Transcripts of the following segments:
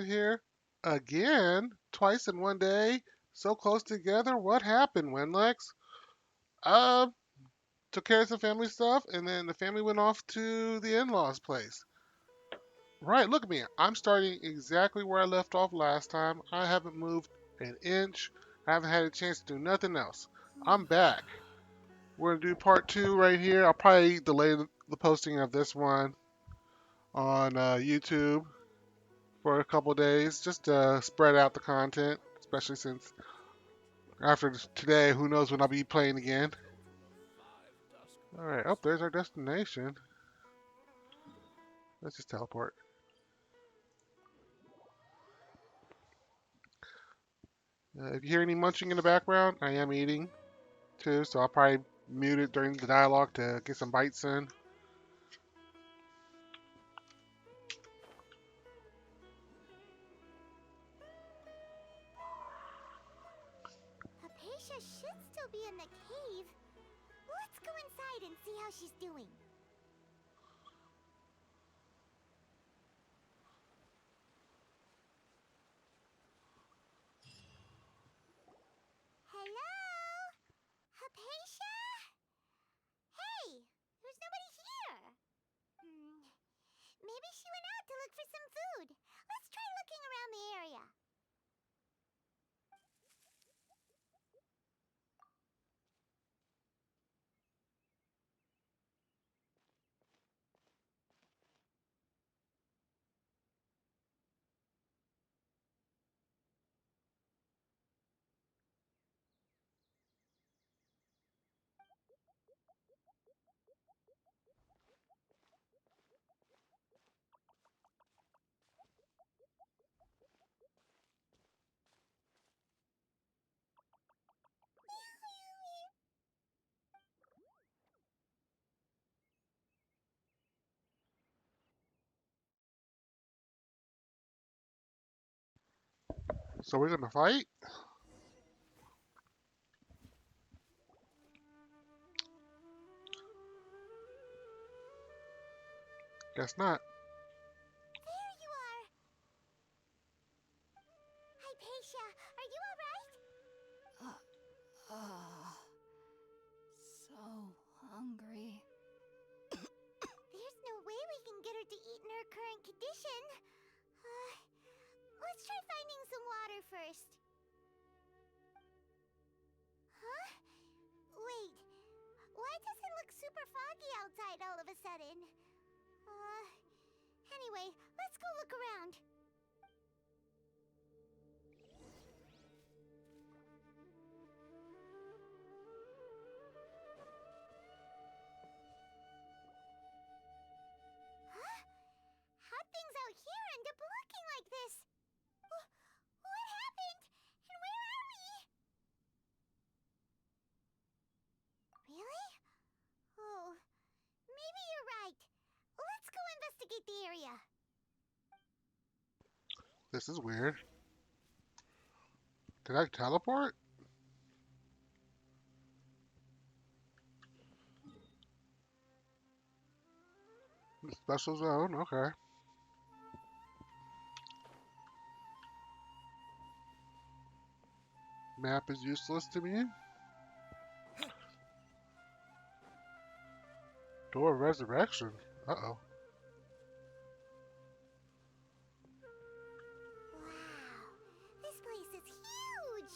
here again, twice in one day, so close together. What happened, Winlex? Uh, took care of some family stuff, and then the family went off to the in-laws' place. Right, look at me. I'm starting exactly where I left off last time. I haven't moved an inch. I haven't had a chance to do nothing else. I'm back. We're gonna do part two right here. I'll probably delay the posting of this one on YouTube for a couple days, just to spread out the content, especially since after today, who knows when I'll be playing again. All right, oh, there's our destination. Let's just teleport. If you hear any munching in the background, I am eating too, so I'll probably mute it during the dialogue to get some bites in. Hypatia should still be in the cave. Let's go inside and see how she's doing. Hello? Hypatia? Hey, there's nobody here. Maybe she went out to look for some food. Let's try looking around the area. So we're gonna fight? Guess not. There you are. Hypatia, are you alright? So hungry. There's no way we can get her to eat in her current condition. Let's try finding some water first. Huh? Wait. Why does it look super foggy outside all of a sudden? Anyway, let's go look around. Huh? How'd things out here end up looking like this? What happened? And where are we? Really? Oh, maybe you're right. Let's go investigate the area. This is weird. Did I teleport? Special zone, okay. Map is useless to me. Door of resurrection. Uh-oh. Wow, this place is huge!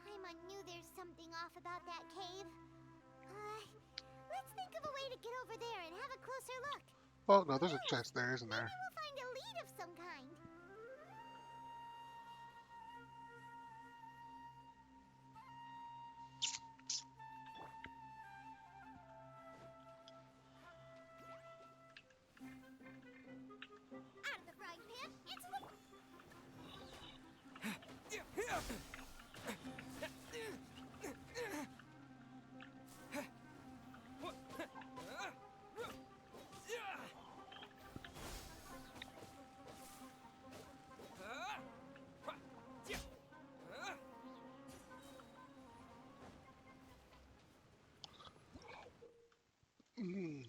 Paimon knew there's something off about that cave. Let's think of a way to get over there and have a closer look. Oh, no, there's a chest there, isn't there? Maybe we'll find a lead of some kind. Out of the frying pan, into the...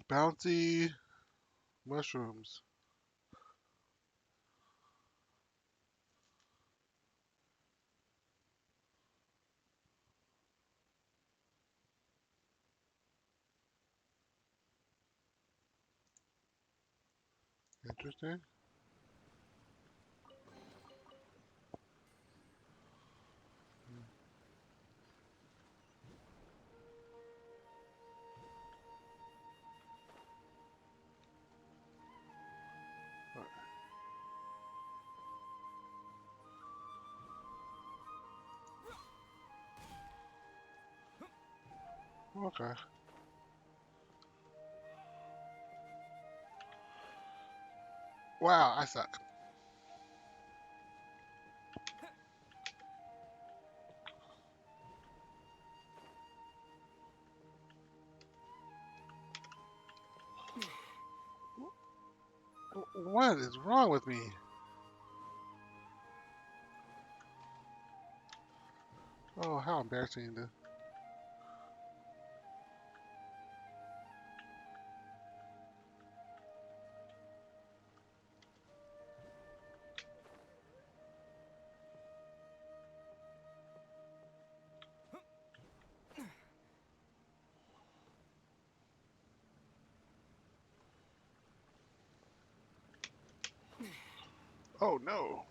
Bouncy mushrooms. Interesting. Okay. Wow, I suck. What is wrong with me? Oh, how embarrassing. Oh, no.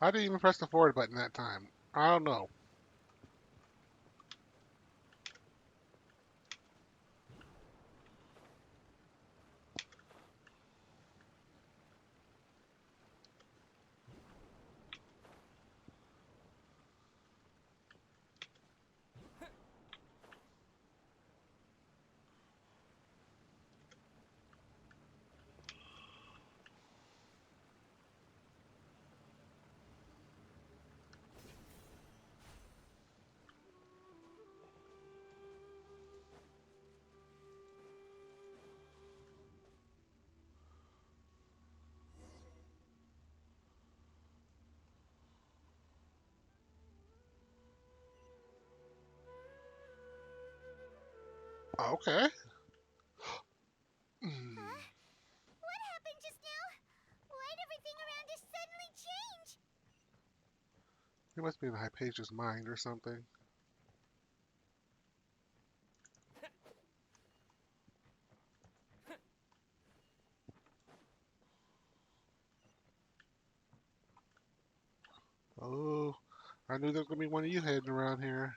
I didn't even press the forward button that time. I don't know. Okay. Hmm. Huh? What happened just now? Why'd everything around us suddenly change? It must be in Hypatia's mind or something. Oh, I knew there was going to be one of you heading around here.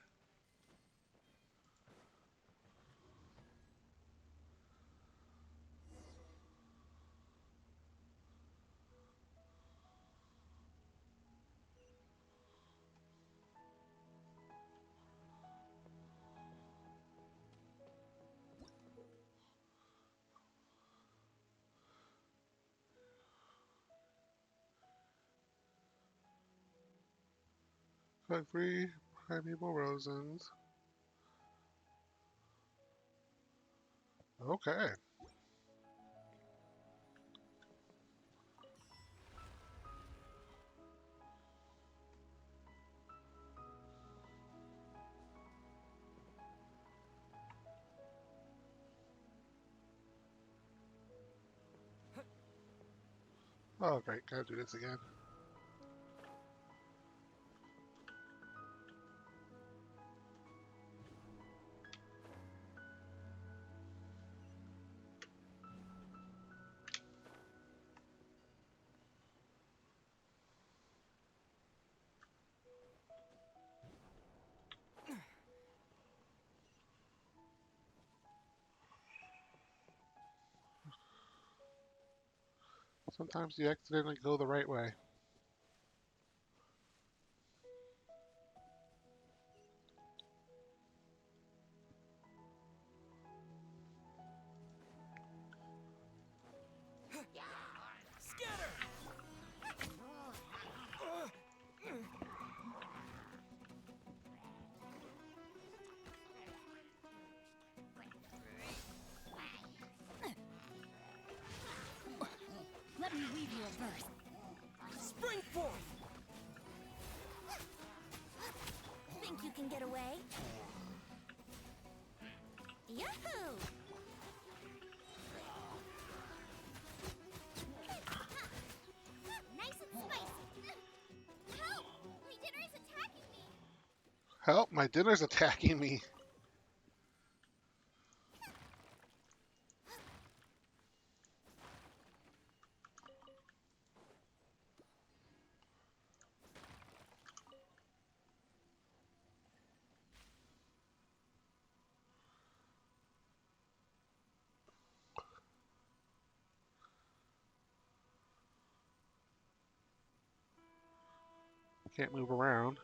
Bug free, primeval Rosens. Okay. Oh, great. Gotta do this again. Sometimes you accidentally go the right way. Scatter! Let me weave you a verse. Spring forth! Think you can get away? Yahoo! Nice and spicy. Help! My dinner is attached! Help, my dinner's attacking me. Can't move around.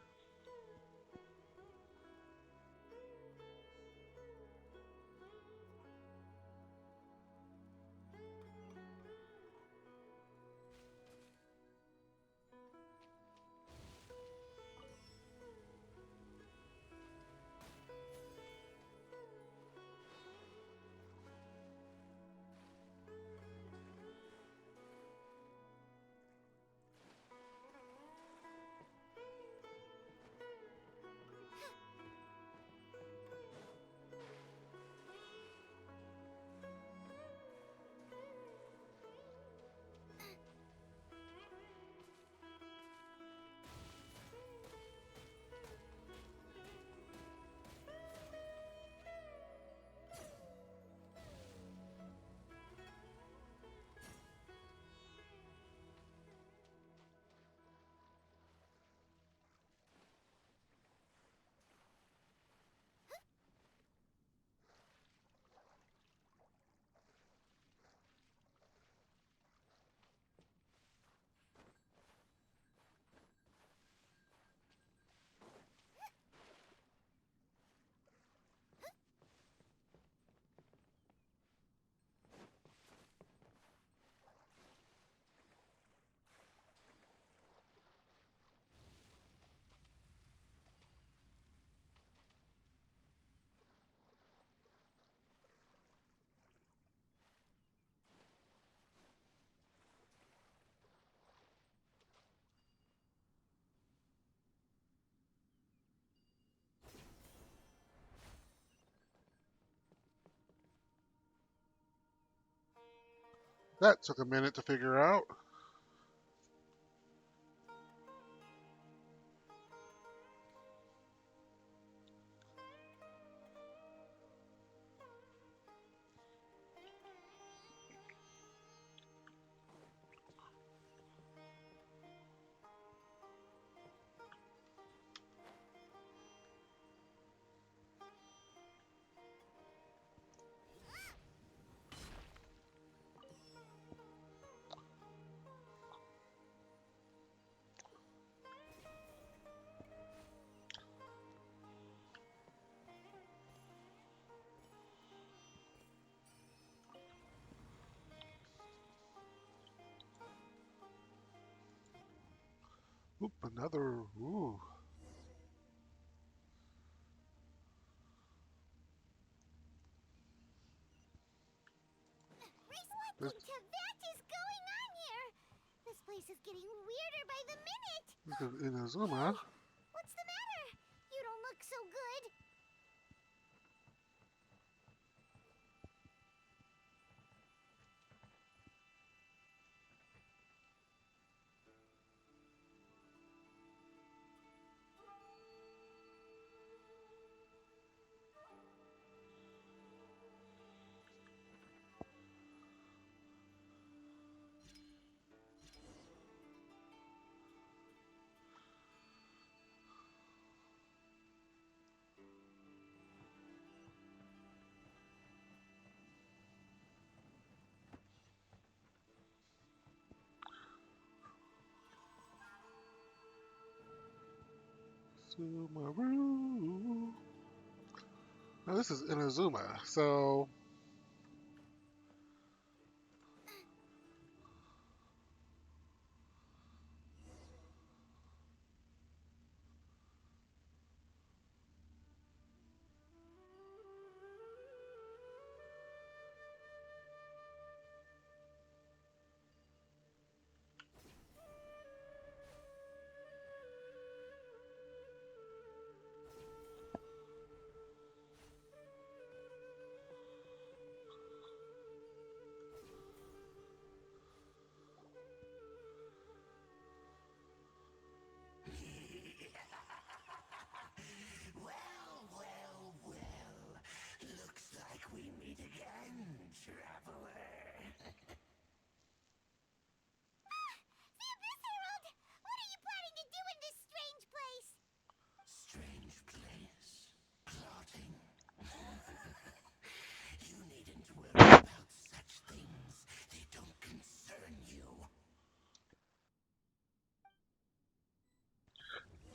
That took a minute to figure out. Oop, another. Ooh. What This, in Tibet is going on here? This place is getting weirder by the minute. this is Inazuma. What's the matter? You don't look so good. Sumeru. Now this is Inazuma, so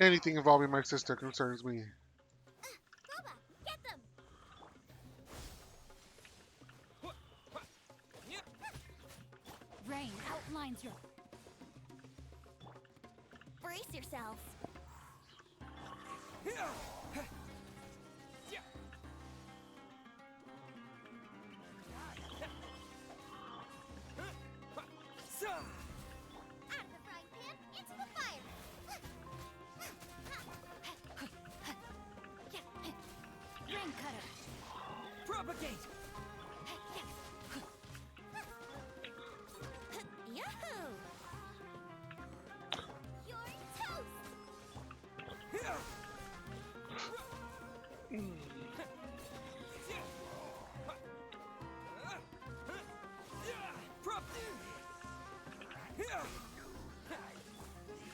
Anything involving my sister concerns me. Boba, get them! Rain outlines your. Brace yourselves. Out of the frying pan, into the fire! Rain cutter. Propagate! Yahoo! You're toast!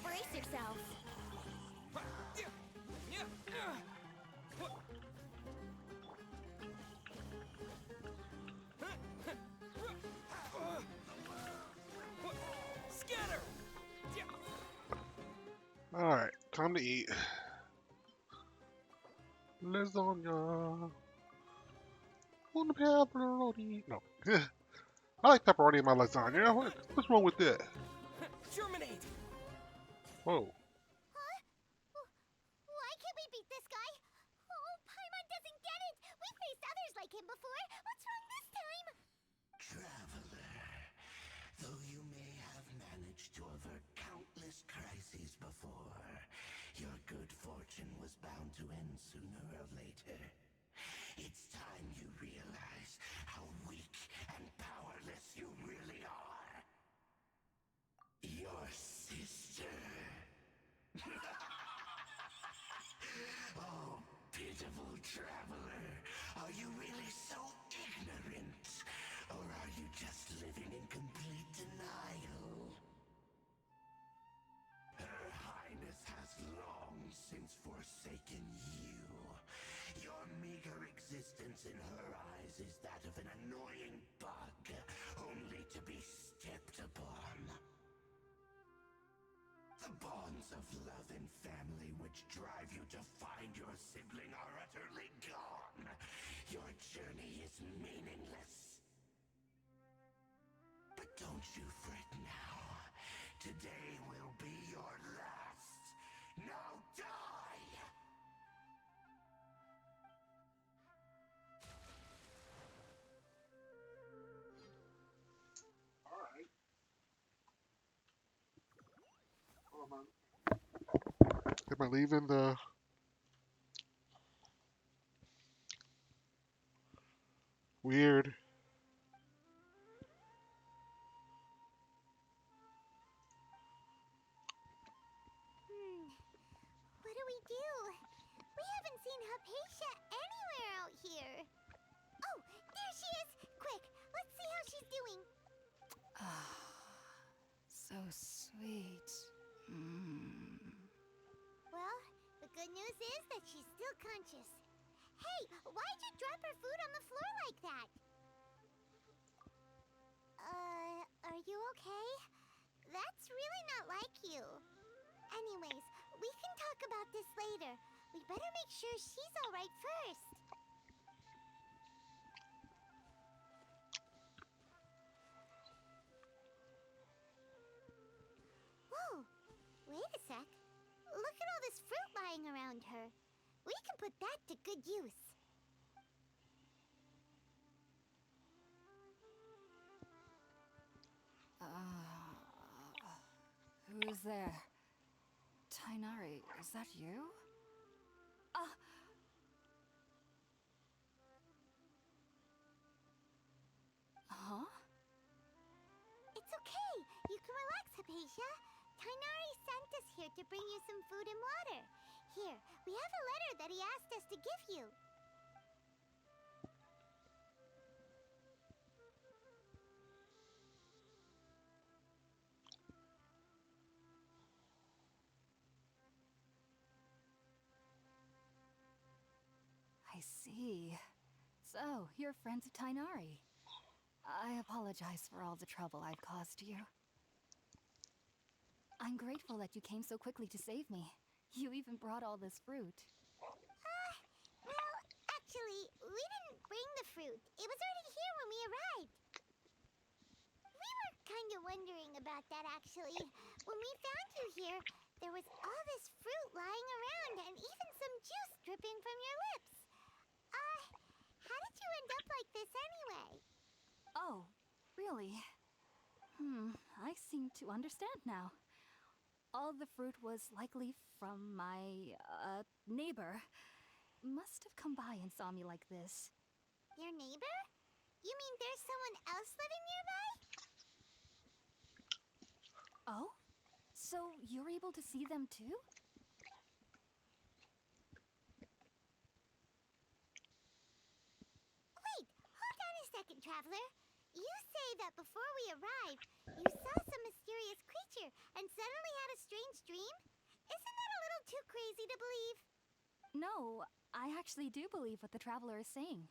Brace yourselves. Scatter! Alright, time to eat. Lasagna. On the pepperoni. No. I like pepperoni in my lasagna. What's wrong with that? Germinate! Whoa. Huh? Why can't we beat this guy? Oh, Paimon doesn't get it! We've faced others like him before! What's wrong this time? Traveler, though you may have managed to avert countless crises before, your good fortune was bound to end sooner or later. It's time you realize how weak and powerless you really are. Your sister. Oh, pitiful traveler. Are you really so ignorant? Or are you just living in complete denial? Her Highness has long since forsaken you. Your meager existence in her eyes is that of an annoying bug, only to be stepped upon. The bonds of love and family which drive you to find your sibling are utterly gone. Your journey is meaningless. But don't you fret now. Today will be your last. Now die! Alright. Am I leaving the... Weird. What do we do? We haven't seen Hypatia anywhere out here. Oh, there she is! Quick, let's see how she's doing. So sweet. Mm. Well, the good news is that she's still conscious. Hey, why'd you drop her food on the floor like that? Are you okay? That's really not like you. Anyways, we can talk about this later. We better make sure she's alright first. Whoa, wait a sec. Look at all this fruit lying around her. We can put that to good use. Who's there? Tainari, is that you? Huh? It's okay. You can relax, Hypatia. Tainari sent us here to bring you some food and water. Here, we have a letter that he asked us to give you. I see. So, you're friends of Tainari. I apologize for all the trouble I've caused you. I'm grateful that you came so quickly to save me. You even brought all this fruit. Well, actually, we didn't bring the fruit. It was already here when we arrived. We were kind of wondering about that, actually. When we found you here, there was all this fruit lying around and even some juice dripping from your lips. How did you end up like this anyway? Oh, really? I seem to understand now. All the fruit was likely from my, neighbor. Must have come by and saw me like this. Your neighbor? You mean there's someone else living nearby? Oh? So you're able to see them too? Wait, hold on a second, Traveler. You say that before we arrived, you saw some mysterious creature and suddenly had a strange dream? Isn't that a little too crazy to believe? No, I actually do believe what the traveler is saying.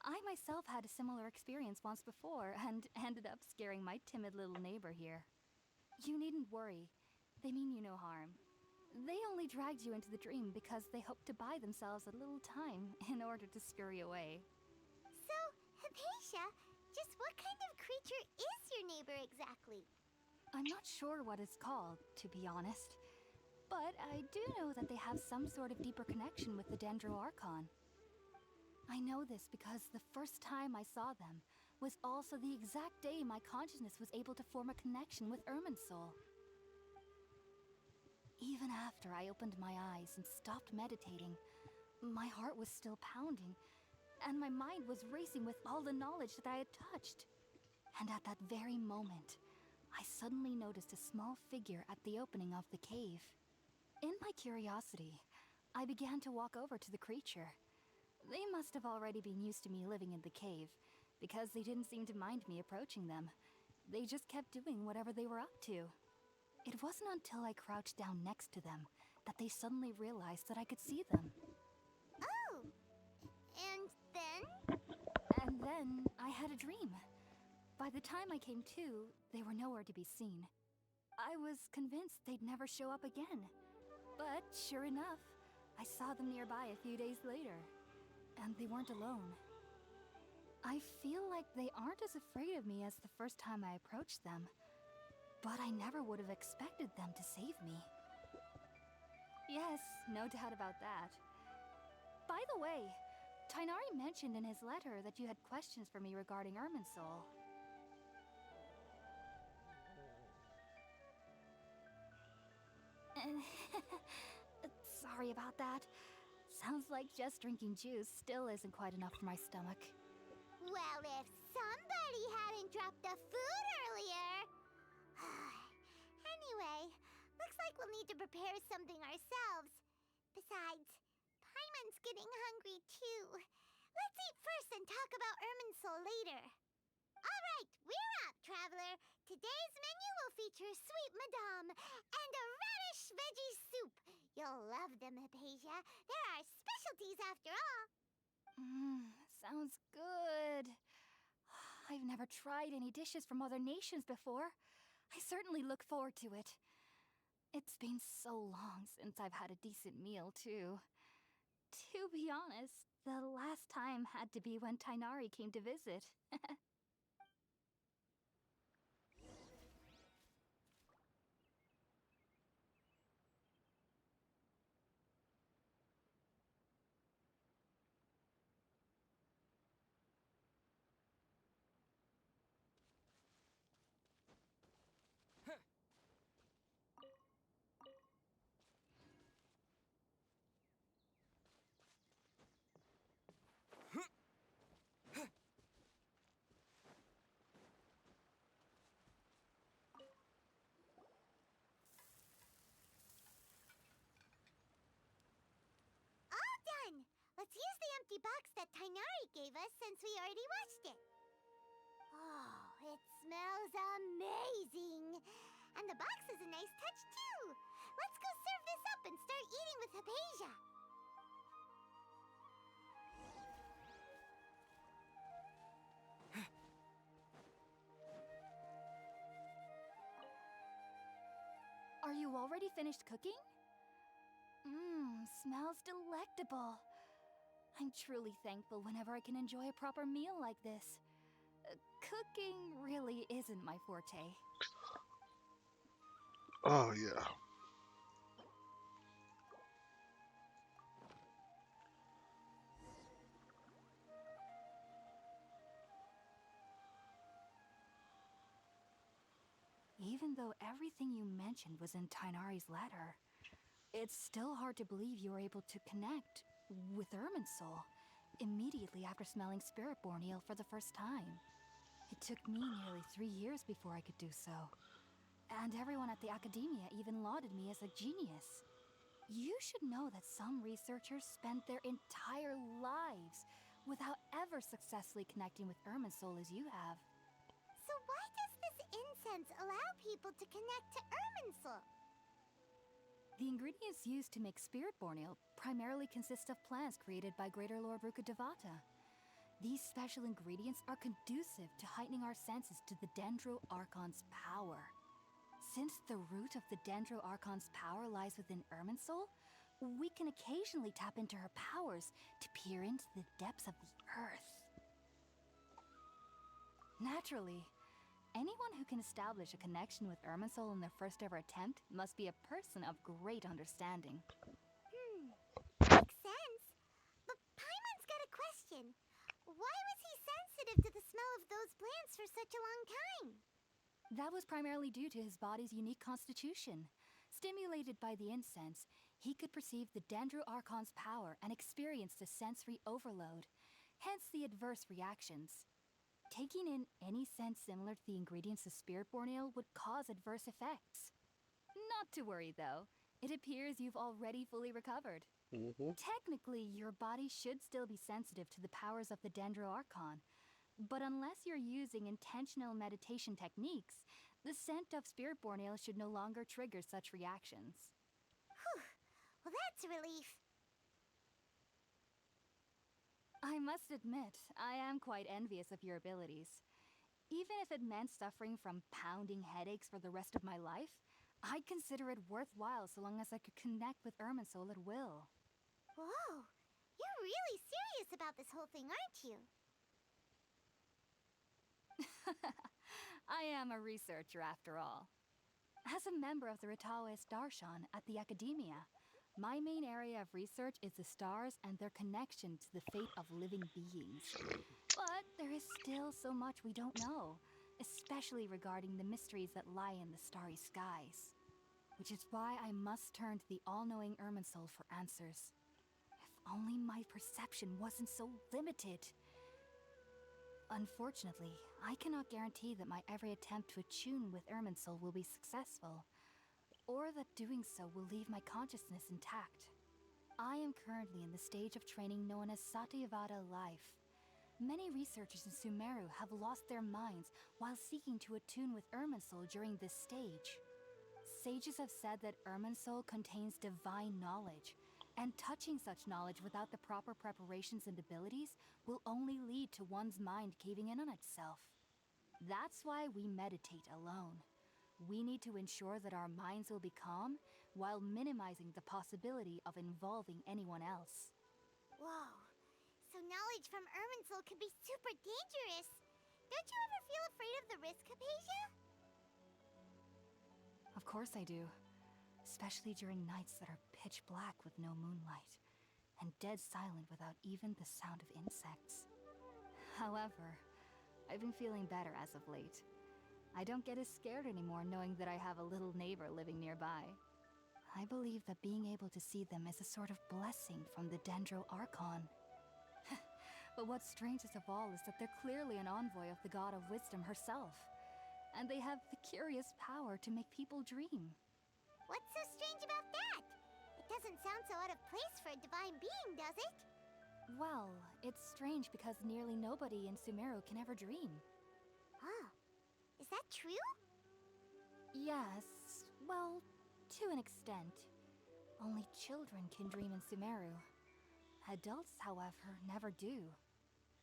I myself had a similar experience once before and ended up scaring my timid little neighbor here. You needn't worry. They mean you no harm. They only dragged you into the dream because they hoped to buy themselves a little time in order to scurry away. So, Hypatia, just what kind of creature is your neighbor exactly? I'm not sure what it's called, to be honest. But I do know that they have some sort of deeper connection with the Dendroarchon. I know this because the first time I saw them was also the exact day my consciousness was able to form a connection with Irminsul. Even after I opened my eyes and stopped meditating, my heart was still pounding, and my mind was racing with all the knowledge that I had touched. And at that very moment, I suddenly noticed a small figure at the opening of the cave. In my curiosity, I began to walk over to the creature. They must have already been used to me living in the cave, because they didn't seem to mind me approaching them. They just kept doing whatever they were up to. It wasn't until I crouched down next to them that they suddenly realized that I could see them. Oh! And then? And then I had a dream. By the time I came to, they were nowhere to be seen. I was convinced they'd never show up again. But sure enough, I saw them nearby a few days later. And they weren't alone. I feel like they aren't as afraid of me as the first time I approached them. But I never would have expected them to save me. Yes, no doubt about that. By the way, Tainari mentioned in his letter that you had questions for me regarding Irminsul. Sorry about that. Sounds like just drinking juice still isn't quite enough for my stomach. Well, if somebody hadn't dropped the food earlier. Anyway, looks like we'll need to prepare something ourselves. Besides, Paimon's getting hungry too. Let's eat first and talk about Irminsul later. All right, we're up, Traveler. Today's menu will feature sweet madame and a radish veggie soup. You'll love them, Hypatia. They're our specialties after all. Sounds good. I've never tried any dishes from other nations before. I certainly look forward to it. It's been so long since I've had a decent meal, too. To be honest, the last time had to be when Tainari came to visit. All done. Let's use the empty box that Tainari gave us since we already washed it. Oh, it smells amazing. And the box is a nice touch, too. Let's go serve this up and start eating with Hypatia. Are you already finished cooking? smells delectable. I'm truly thankful whenever I can enjoy a proper meal like this. Cooking really isn't my forte. Oh yeah. Even though everything you mentioned was in Tainari's letter, it's still hard to believe you were able to connect with Irminsul immediately after smelling Spiritborn ale for the first time. It took me nearly 3 years before I could do so. And everyone at the academia even lauded me as a genius. You should know that some researchers spent their entire lives without ever successfully connecting with Irminsul as you have. So why does this incense allow people to connect to Irminsul? The ingredients used to make Spiritborn ale primarily consist of plants created by Greater Lord Rukkhadevata. These special ingredients are conducive to heightening our senses to the Dendro Archon's power. Since the root of the Dendro Archon's power lies within Irminsul, we can occasionally tap into her powers to peer into the depths of the earth. Naturally, anyone who can establish a connection with Irminsul in their first ever attempt must be a person of great understanding. Makes sense. But Paimon's got a question. Why was he sensitive to the smell of those plants for such a long time? That was primarily due to his body's unique constitution. Stimulated by the incense, he could perceive the Dendro Archon's power and experience the sensory overload, hence the adverse reactions. Taking in any scent similar to the ingredients of Spiritborn ale would cause adverse effects. Not to worry though, it appears you've already fully recovered. Mm-hmm. Technically, your body should still be sensitive to the powers of the Dendro Archon, but unless you're using intentional meditation techniques, the scent of Spiritborn ale should no longer trigger such reactions. Whew. Well, that's a relief. I must admit, I am quite envious of your abilities. Even if it meant suffering from pounding headaches for the rest of my life, I'd consider it worthwhile so long as I could connect with Irminsul at will. Whoa. You're really serious about this whole thing, aren't you? I am a researcher after all. As a member of the Ritaoist Darshan at the Academia, my main area of research is the stars and their connection to the fate of living beings. But there is still so much we don't know, especially regarding the mysteries that lie in the starry skies. Which is why I must turn to the all-knowing Irminsul for answers. If only my perception wasn't so limited. Unfortunately, I cannot guarantee that my every attempt to attune with Irminsul will be successful, or that doing so will leave my consciousness intact. I am currently in the stage of training known as Satyavada life. Many researchers in Sumeru have lost their minds while seeking to attune with Irminsul during this stage. Sages have said that Irminsul contains divine knowledge, and touching such knowledge without the proper preparations and abilities will only lead to one's mind caving in on itself. That's why we meditate alone. We need to ensure that our minds will be calm while minimizing the possibility of involving anyone else. Whoa. So knowledge from Irminsul could be super dangerous. Don't you ever feel afraid of the risk, Hypatia? Of course I do, especially during nights that are pitch black with no moonlight, and dead silent without even the sound of insects. However, I've been feeling better as of late. I don't get as scared anymore knowing that I have a little neighbor living nearby. I believe that being able to see them is a sort of blessing from the Dendro Archon. But what's strangest of all is that they're clearly an envoy of the god of wisdom herself, and they have the curious power to make people dream. What's so strange about that? It doesn't sound so out of place for a divine being, does it? Well, it's strange because nearly nobody in Sumeru can ever dream. Oh, is that true? Yes, well, to an extent. Only children can dream in Sumeru. Adults, however, never do.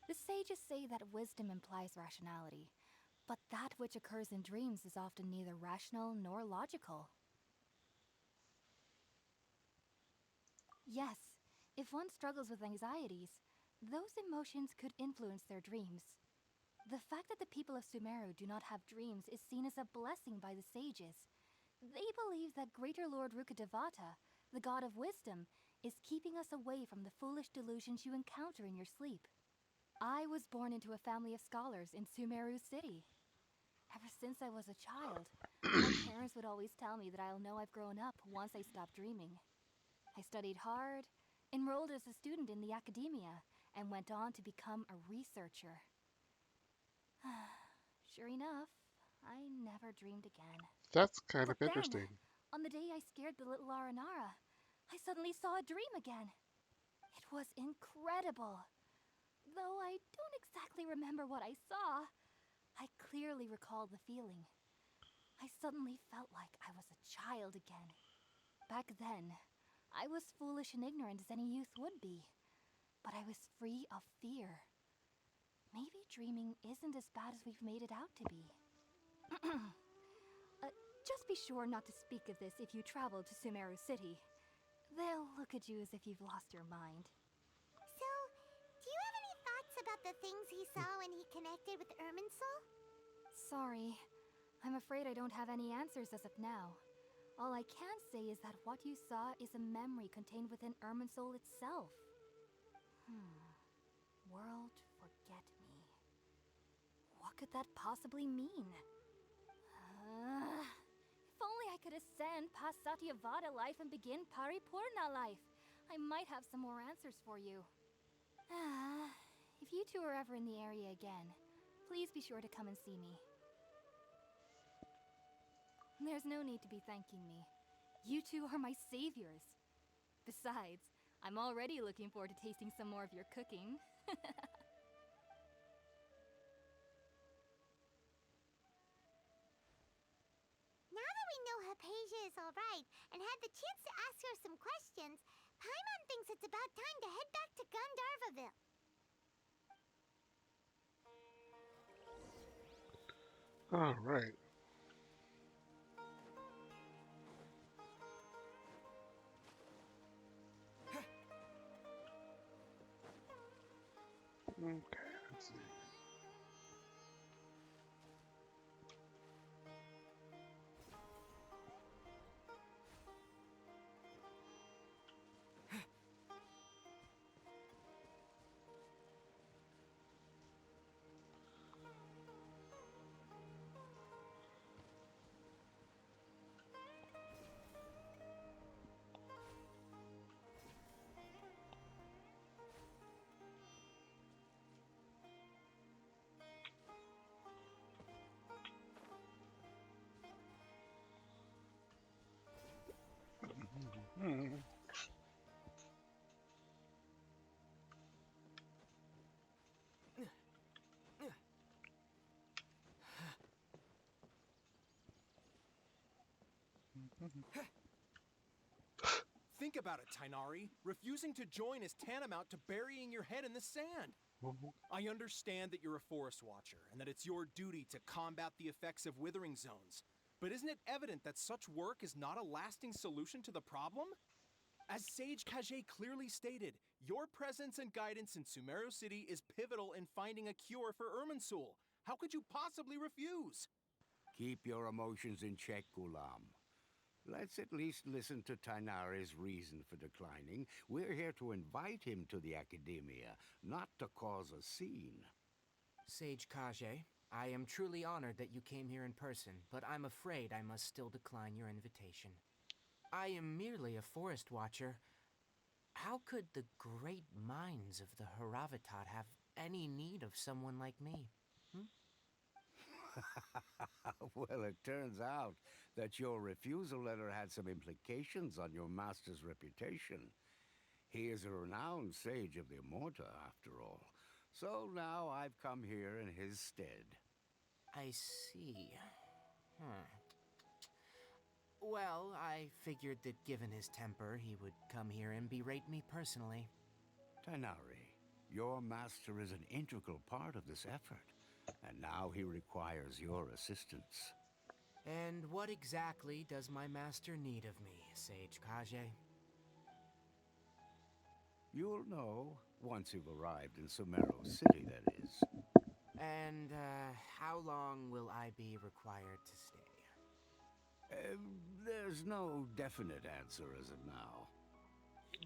The sages say that wisdom implies rationality, but that which occurs in dreams is often neither rational nor logical. Yes, if one struggles with anxieties, those emotions could influence their dreams. The fact that the people of Sumeru do not have dreams is seen as a blessing by the sages. They believe that Greater Lord Rukkhadevata, the god of wisdom, is keeping us away from the foolish delusions you encounter in your sleep. I was born into a family of scholars in Sumeru City. Ever since I was a child, my parents would always tell me that I'll know I've grown up once I stop dreaming. I studied hard, enrolled as a student in the academia, and went on to become a researcher. Sure enough, I never dreamed again. That's kind But of then, interesting. on the day I scared the little Aranara, I suddenly saw a dream again. It was incredible. Though I don't exactly remember what I saw, I clearly recall the feeling. I suddenly felt like I was a child again. Back then, I was foolish and ignorant as any youth would be, but I was free of fear. Maybe dreaming isn't as bad as we've made it out to be. Just be sure not to speak of this if you travel to Sumeru City. They'll look at you as if you've lost your mind. So, do you have any thoughts about the things he saw when he connected with Irminsul? Sorry, I'm afraid I don't have any answers as of now. All I can say is that what you saw is a memory contained within Irminsul itself. World forget me. What could that possibly mean? If only I could ascend past Satyavada life and begin Paripurna life, I might have some more answers for you. If you two are ever in the area again, please be sure to come and see me. There's no need to be thanking me. You two are my saviors. Besides, I'm already looking forward to tasting some more of your cooking. Now that we know Hypatia is alright and had the chance to ask her some questions, Paimon thinks it's about time to head back to Gandharvaville. All right. Okay, let's see. Hmm. Think about it, Tainari. Refusing to join is tantamount to burying your head in the sand. I understand that you're a forest watcher and that it's your duty to combat the effects of withering zones. But isn't it evident that such work is not a lasting solution to the problem? As Sage Kage clearly stated, your presence and guidance in Sumeru City is pivotal in finding a cure for Irminsul. How could you possibly refuse? Keep your emotions in check, Gulam. Let's at least listen to Tainari's reason for declining. We're here to invite him to the Academia, not to cause a scene. Sage Kage, I am truly honored that you came here in person, but I'm afraid I must still decline your invitation. I am merely a forest watcher. How could the great minds of the Haravatat have any need of someone like me? Well, it turns out that your refusal letter had some implications on your master's reputation. He is a renowned sage of the Immorta, after all. So now I've come here in his stead. I see. Well, I figured that given his temper, he would come here and berate me personally. Tainari, your master is an integral part of this effort, and now he requires your assistance. And what exactly does my master need of me, Sage Kage? You'll know once you've arrived in Sumeru City, that is. And, how long will I be required to stay? There's no definite answer as of now.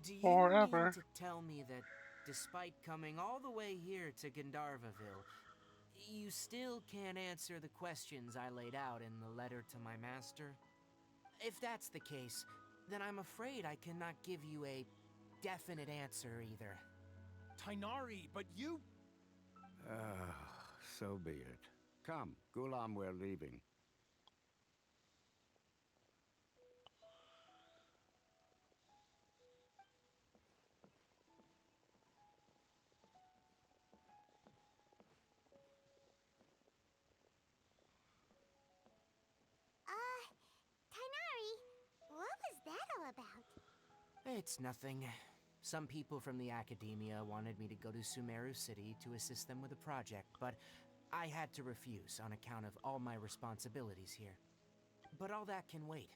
Do you mean Forever. to tell me that despite coming all the way here to Gandharvaville, you still can't answer the questions I laid out in the letter to my master? If that's the case, then I'm afraid I cannot give you a definite answer either. Tainari, but you... So be it. Come, Gulam, we're leaving. Tainari, what was that all about? It's nothing. Some people from the academia wanted me to go to Sumeru City to assist them with a project, but I had to refuse on account of all my responsibilities here. But all that can wait.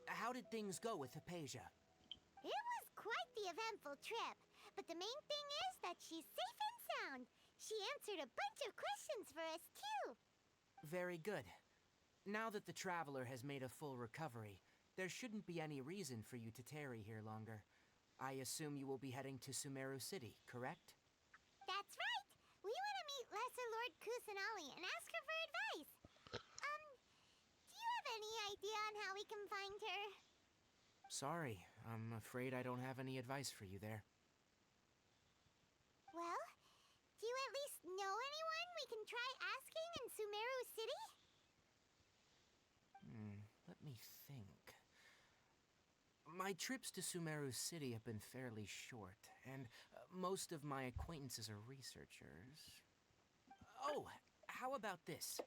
How did things go with Hypatia? It was quite the eventful trip, but the main thing is that she's safe and sound. She answered a bunch of questions for us, too. Very good. Now that the traveler has made a full recovery, there shouldn't be any reason for you to tarry here longer. I assume you will be heading to Sumeru City, correct? That's right. We want to meet Lesser Lord Kusanali and ask her for advice. Do you have any idea on how we can find her? Sorry, I'm afraid I don't have any advice for you there. Well, do you at least know anyone we can try asking in Sumeru City? Let me think. My trips to Sumeru City have been fairly short, and most of my acquaintances are researchers. Oh, how about this?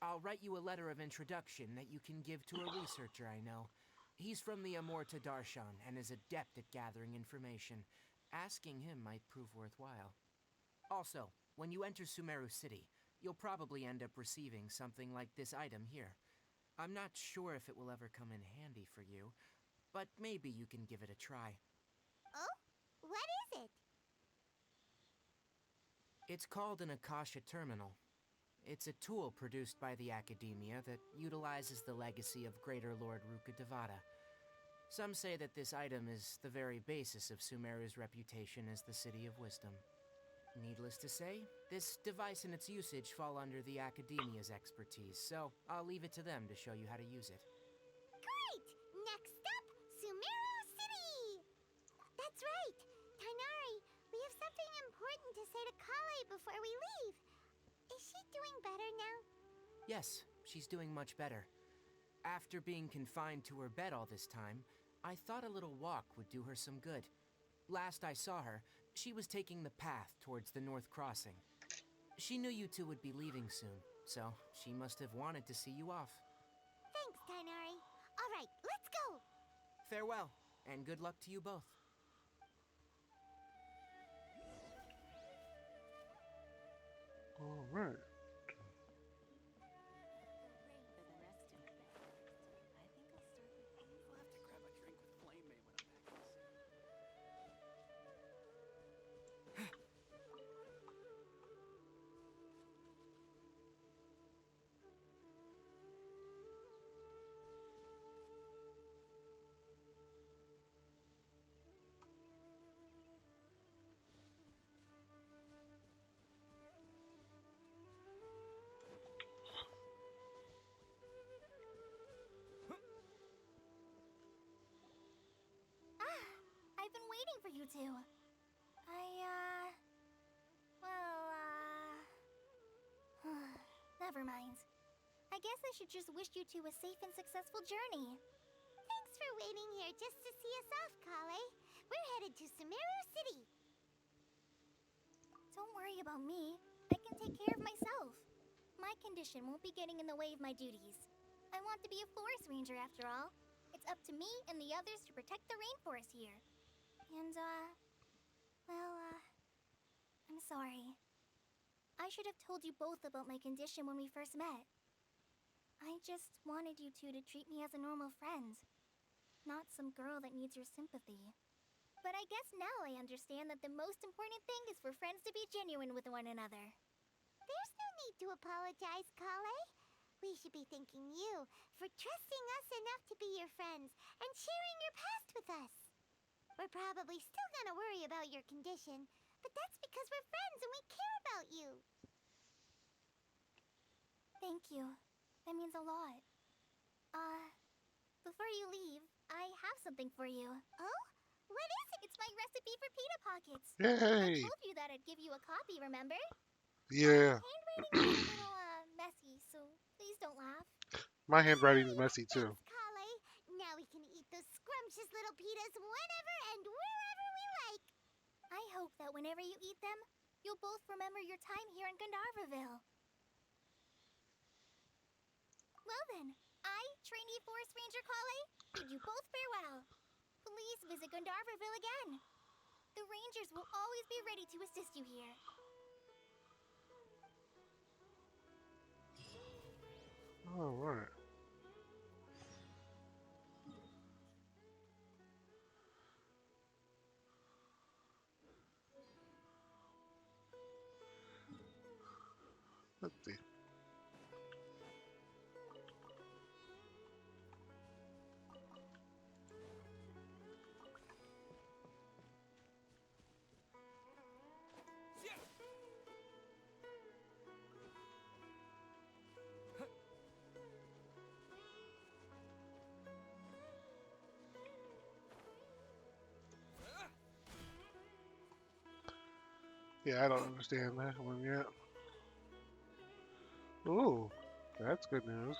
I'll write you a letter of introduction that you can give to a researcher I know. He's from the Amorta Darshan and is adept at gathering information. Asking him might prove worthwhile. Also, when you enter Sumeru City, you'll probably end up receiving something like this item here. I'm not sure if it will ever come in handy for you, but maybe you can give it a try. Oh? What is it? It's called an Akasha Terminal. It's a tool produced by the Academia that utilizes the legacy of Greater Lord Rukkhadevata. Some say that this item is the very basis of Sumeru's reputation as the City of Wisdom. Needless to say, this device and its usage fall under the Academia's expertise, so I'll leave it to them to show you how to use it. Great! Next up, Sumeru City! That's right! Tainari, we have something important to say to Kale before we leave. Is she doing better now? Yes, she's doing much better. After being confined to her bed all this time, I thought a little walk would do her some good. Last I saw her, she was taking the path towards the North Crossing. She knew you two would be leaving soon, so she must have wanted to see you off. Thanks, Tainari. All right, let's go! Farewell, and good luck to you both. All right. I've been waiting for you two. Never mind. I guess I should just wish you two a safe and successful journey. Thanks for waiting here just to see us off, Kale. We're headed to Sumeru City. Don't worry about me. I can take care of myself. My condition won't be getting in the way of my duties. I want to be a forest ranger after all. It's up to me and the others to protect the rainforest here. And, I'm sorry. I should have told you both about my condition when we first met. I just wanted you two to treat me as a normal friend, not some girl that needs your sympathy. But I guess now I understand that the most important thing is for friends to be genuine with one another. There's no need to apologize, Kale. We should be thanking you for trusting us enough to be your friends and sharing your past with us. We're probably still gonna worry about your condition, but that's because we're friends and we care about you. Thank you. That means a lot. Before you leave, I have something for you. Oh? What is it? It's my recipe for pita pockets. I Yay! told you that I'd give you a copy, remember? Yeah, Handwriting is a little, messy, so please don't laugh. my handwriting's Yay! messy too. Thanks, Kale. Now we can eat those scrumptious little pitas whenever and wherever we like. I hope that whenever you eat them, you'll both remember your time here in Gandharvaville. Well then, I, trainee Forest Ranger Kale, bid you both farewell. Please visit Gandharvaville again. The Rangers will always be ready to assist you here. All right. Let's see. Yeah, I don't understand that one yet. Ooh, that's good news.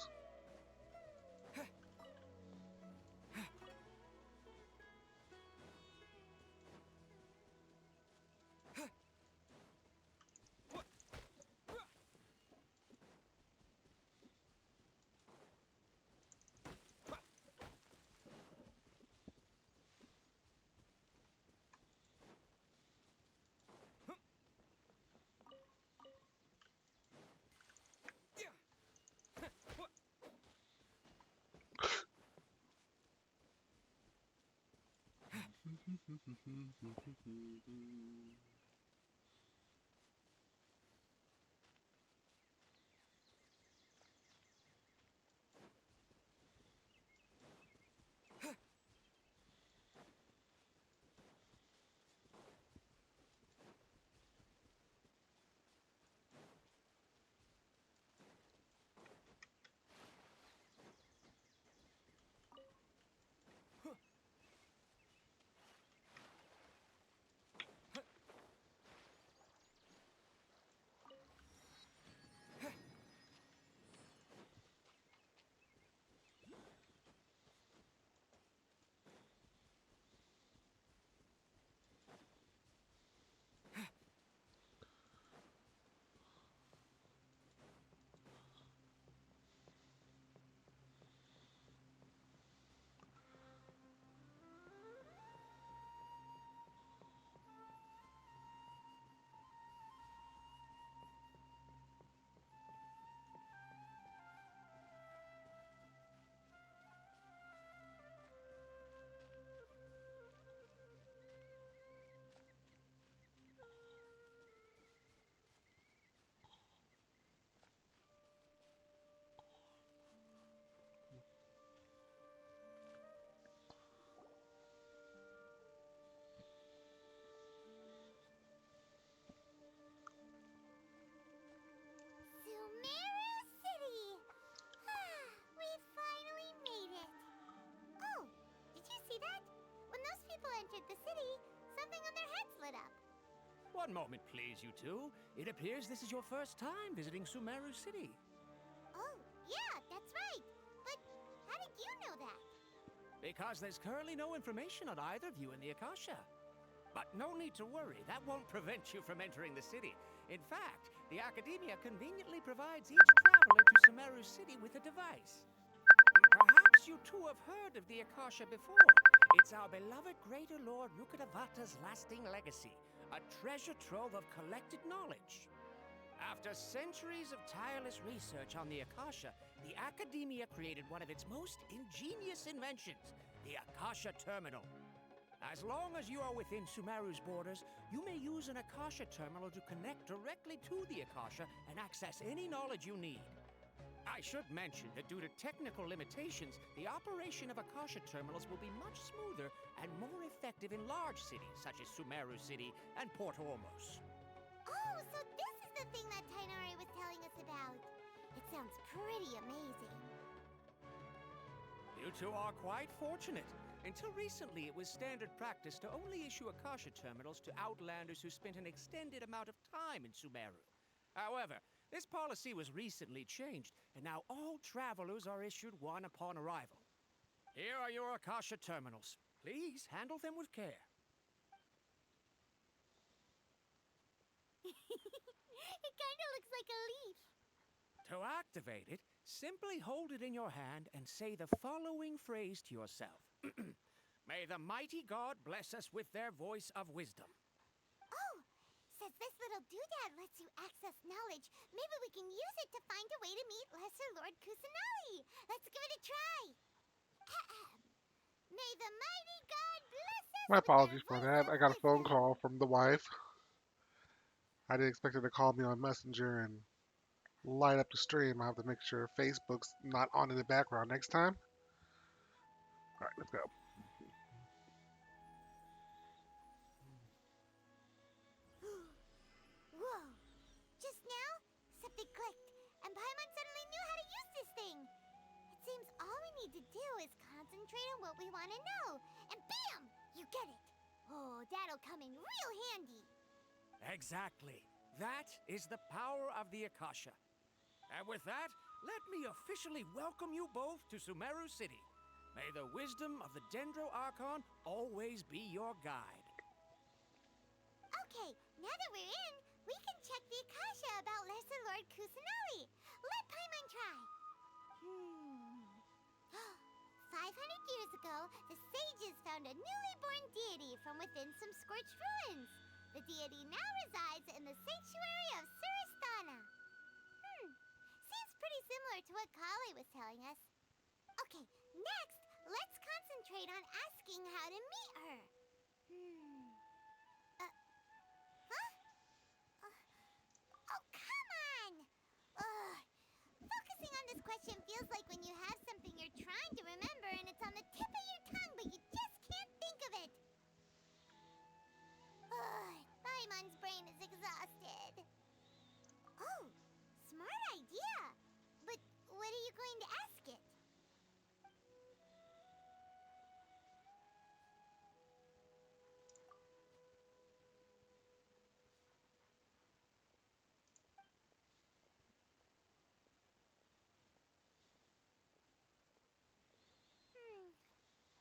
Sumeru City! We finally made it! Oh, did you see that? When those people entered the city, something on their heads lit up. One moment, please, you two. It appears this is your first time visiting Sumeru City. Oh, yeah, that's right. But how did you know that? Because there's currently no information on either of you in the Akasha. But no need to worry, that won't prevent you from entering the city. In fact, the Academia conveniently provides each traveler to Sumeru City with a device. Perhaps you two have heard of the Akasha before. It's our beloved Greater Lord Rukkhadevata's lasting legacy, a treasure trove of collected knowledge. After centuries of tireless research on the Akasha, the Academia created one of its most ingenious inventions, the Akasha Terminal. As long as you are within Sumeru's borders, you may use an Akasha terminal to connect directly to the Akasha and access any knowledge you need. I should mention that due to technical limitations, the operation of Akasha terminals will be much smoother and more effective in large cities such as Sumeru City and Port Ormos. Oh, so this is the thing that Tainari was telling us about. It sounds pretty amazing. You two are quite fortunate. Until recently, it was standard practice to only issue Akasha terminals to outlanders who spent an extended amount of time in Sumeru. However, this policy was recently changed, and now all travelers are issued one upon arrival. Here are your Akasha terminals. Please handle them with care. It kinda looks like a leaf. To activate it, simply hold it in your hand and say the following phrase to yourself. May the mighty God bless us with their voice of wisdom. Oh, says this little doodad lets you access knowledge. Maybe we can use it to find a way to meet Lesser Lord Kusanali. Let's give it a try. Ahem. May the mighty God bless us My with their apologies for voice that. of I got a phone wisdom. call from the wife. I didn't expect her to call me on Messenger and light up the stream. I have to make sure Facebook's not on in the background next time. All right, let's go. Whoa. Just now, something clicked, and Paimon suddenly knew how to use this thing. It seems all we need to do is concentrate on what we want to know, and bam! You get it. Oh, that'll come in real handy. Exactly. That is the power of the Akasha. And with that, let me officially welcome you both to Sumeru City. May the wisdom of the Dendro Archon always be your guide. Okay, now that we're in, we can check the Akasha about Lesser Lord Kusanali. Let Paimon try. 500 years ago, the sages found a newly born deity from within some scorched ruins. The deity now resides in the sanctuary of Suristana. Seems pretty similar to what Kali was telling us. Okay, next, let's concentrate on asking how to meet her. Huh? Oh, come on! Ugh. Focusing on this question feels like when you have something you're trying to remember and it's on the tip of your tongue, but you just can't think of it. Ugh, Paimon's brain is exhausted. Oh, smart idea. But what are you going to ask it?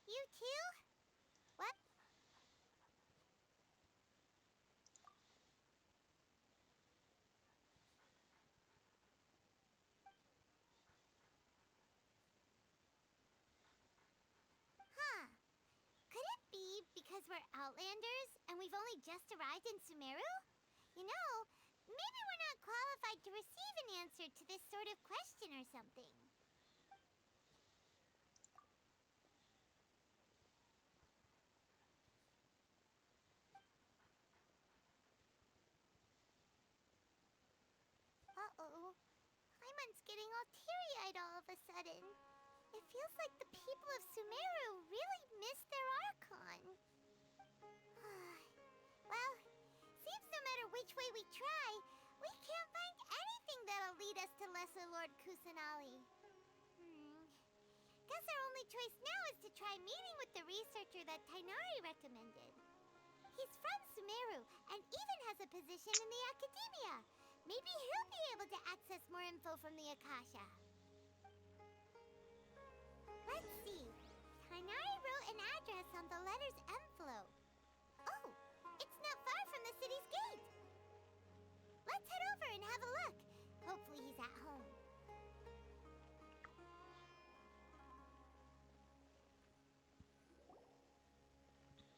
You too? What? Huh. Could it be because we're Outlanders and we've only just arrived in Sumeru? You know, maybe we're not qualified to receive an answer to this sort of question or something. Uh-oh. Paimon's getting all teary-eyed all of a sudden. It feels like the people of Sumeru really miss their Archon. Well, seems no matter which way we try, we can't find anything that'll lead us to Lesser Lord Kusanali. Guess our only choice now is to try meeting with the researcher that Tainari recommended. He's from Sumeru and even has a position in the Academia. Maybe he'll be able to access more info from the Akasha. Let's see. Tainari wrote an address on the letter's envelope. Oh, it's not far from the city's gate. Let's head over and have a look. Hopefully he's at home.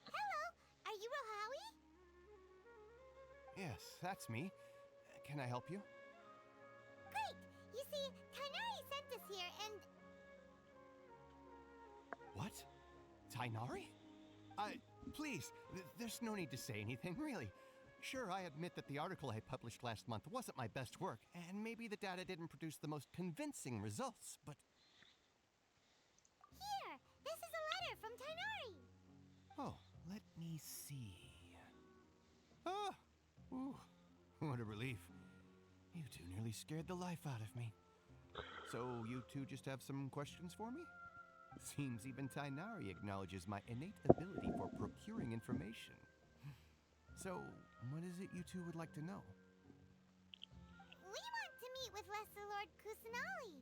Hello, are you Rohawi? Yes, that's me. Can I help you? Great! You see, Tainari sent us here and... What? Tainari? Please, there's no need to say anything, really. Sure, I admit that the article I published last month wasn't my best work, and maybe the data didn't produce the most convincing results, but... Here, this is a letter from Tainari. Oh, let me see. Ah! Ooh, what a relief. You two nearly scared the life out of me. So, you two just have some questions for me? Seems even Tainari acknowledges my innate ability for procuring information. So, what is it you two would like to know? We want to meet with Lesser Lord Kusanali.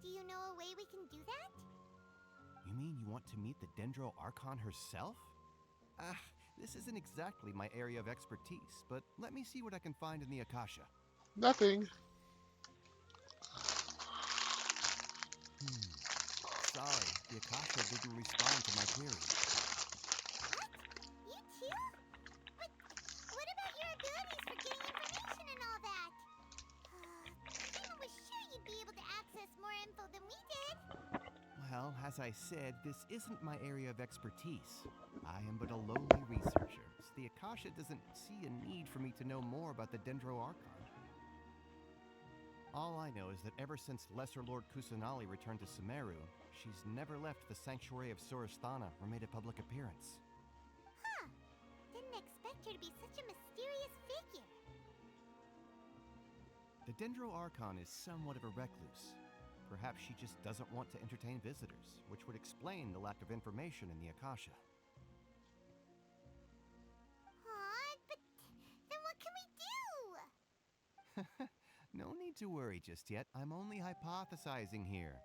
Do you know a way we can do that? You mean you want to meet the Dendro Archon herself? This isn't exactly my area of expertise, but let me see what I can find in the Akasha. Nothing. Sorry, the Akasha didn't respond to my query. What? You too? But what about your abilities for getting information and all that? Paimon was sure you'd be able to access more info than we did. Well, as I said, this isn't my area of expertise. I am but a lowly researcher, so the Akasha doesn't see a need for me to know more about the Dendro Archon. All I know is that ever since Lesser Lord Kusanali returned to Sumeru, she's never left the Sanctuary of Sorasthana or made a public appearance. Huh. Didn't expect her to be such a mysterious figure. The Dendro Archon is somewhat of a recluse. Perhaps she just doesn't want to entertain visitors, which would explain the lack of information in the Akasha. Aw, but then what can we do? No need to worry just yet. I'm only hypothesizing here.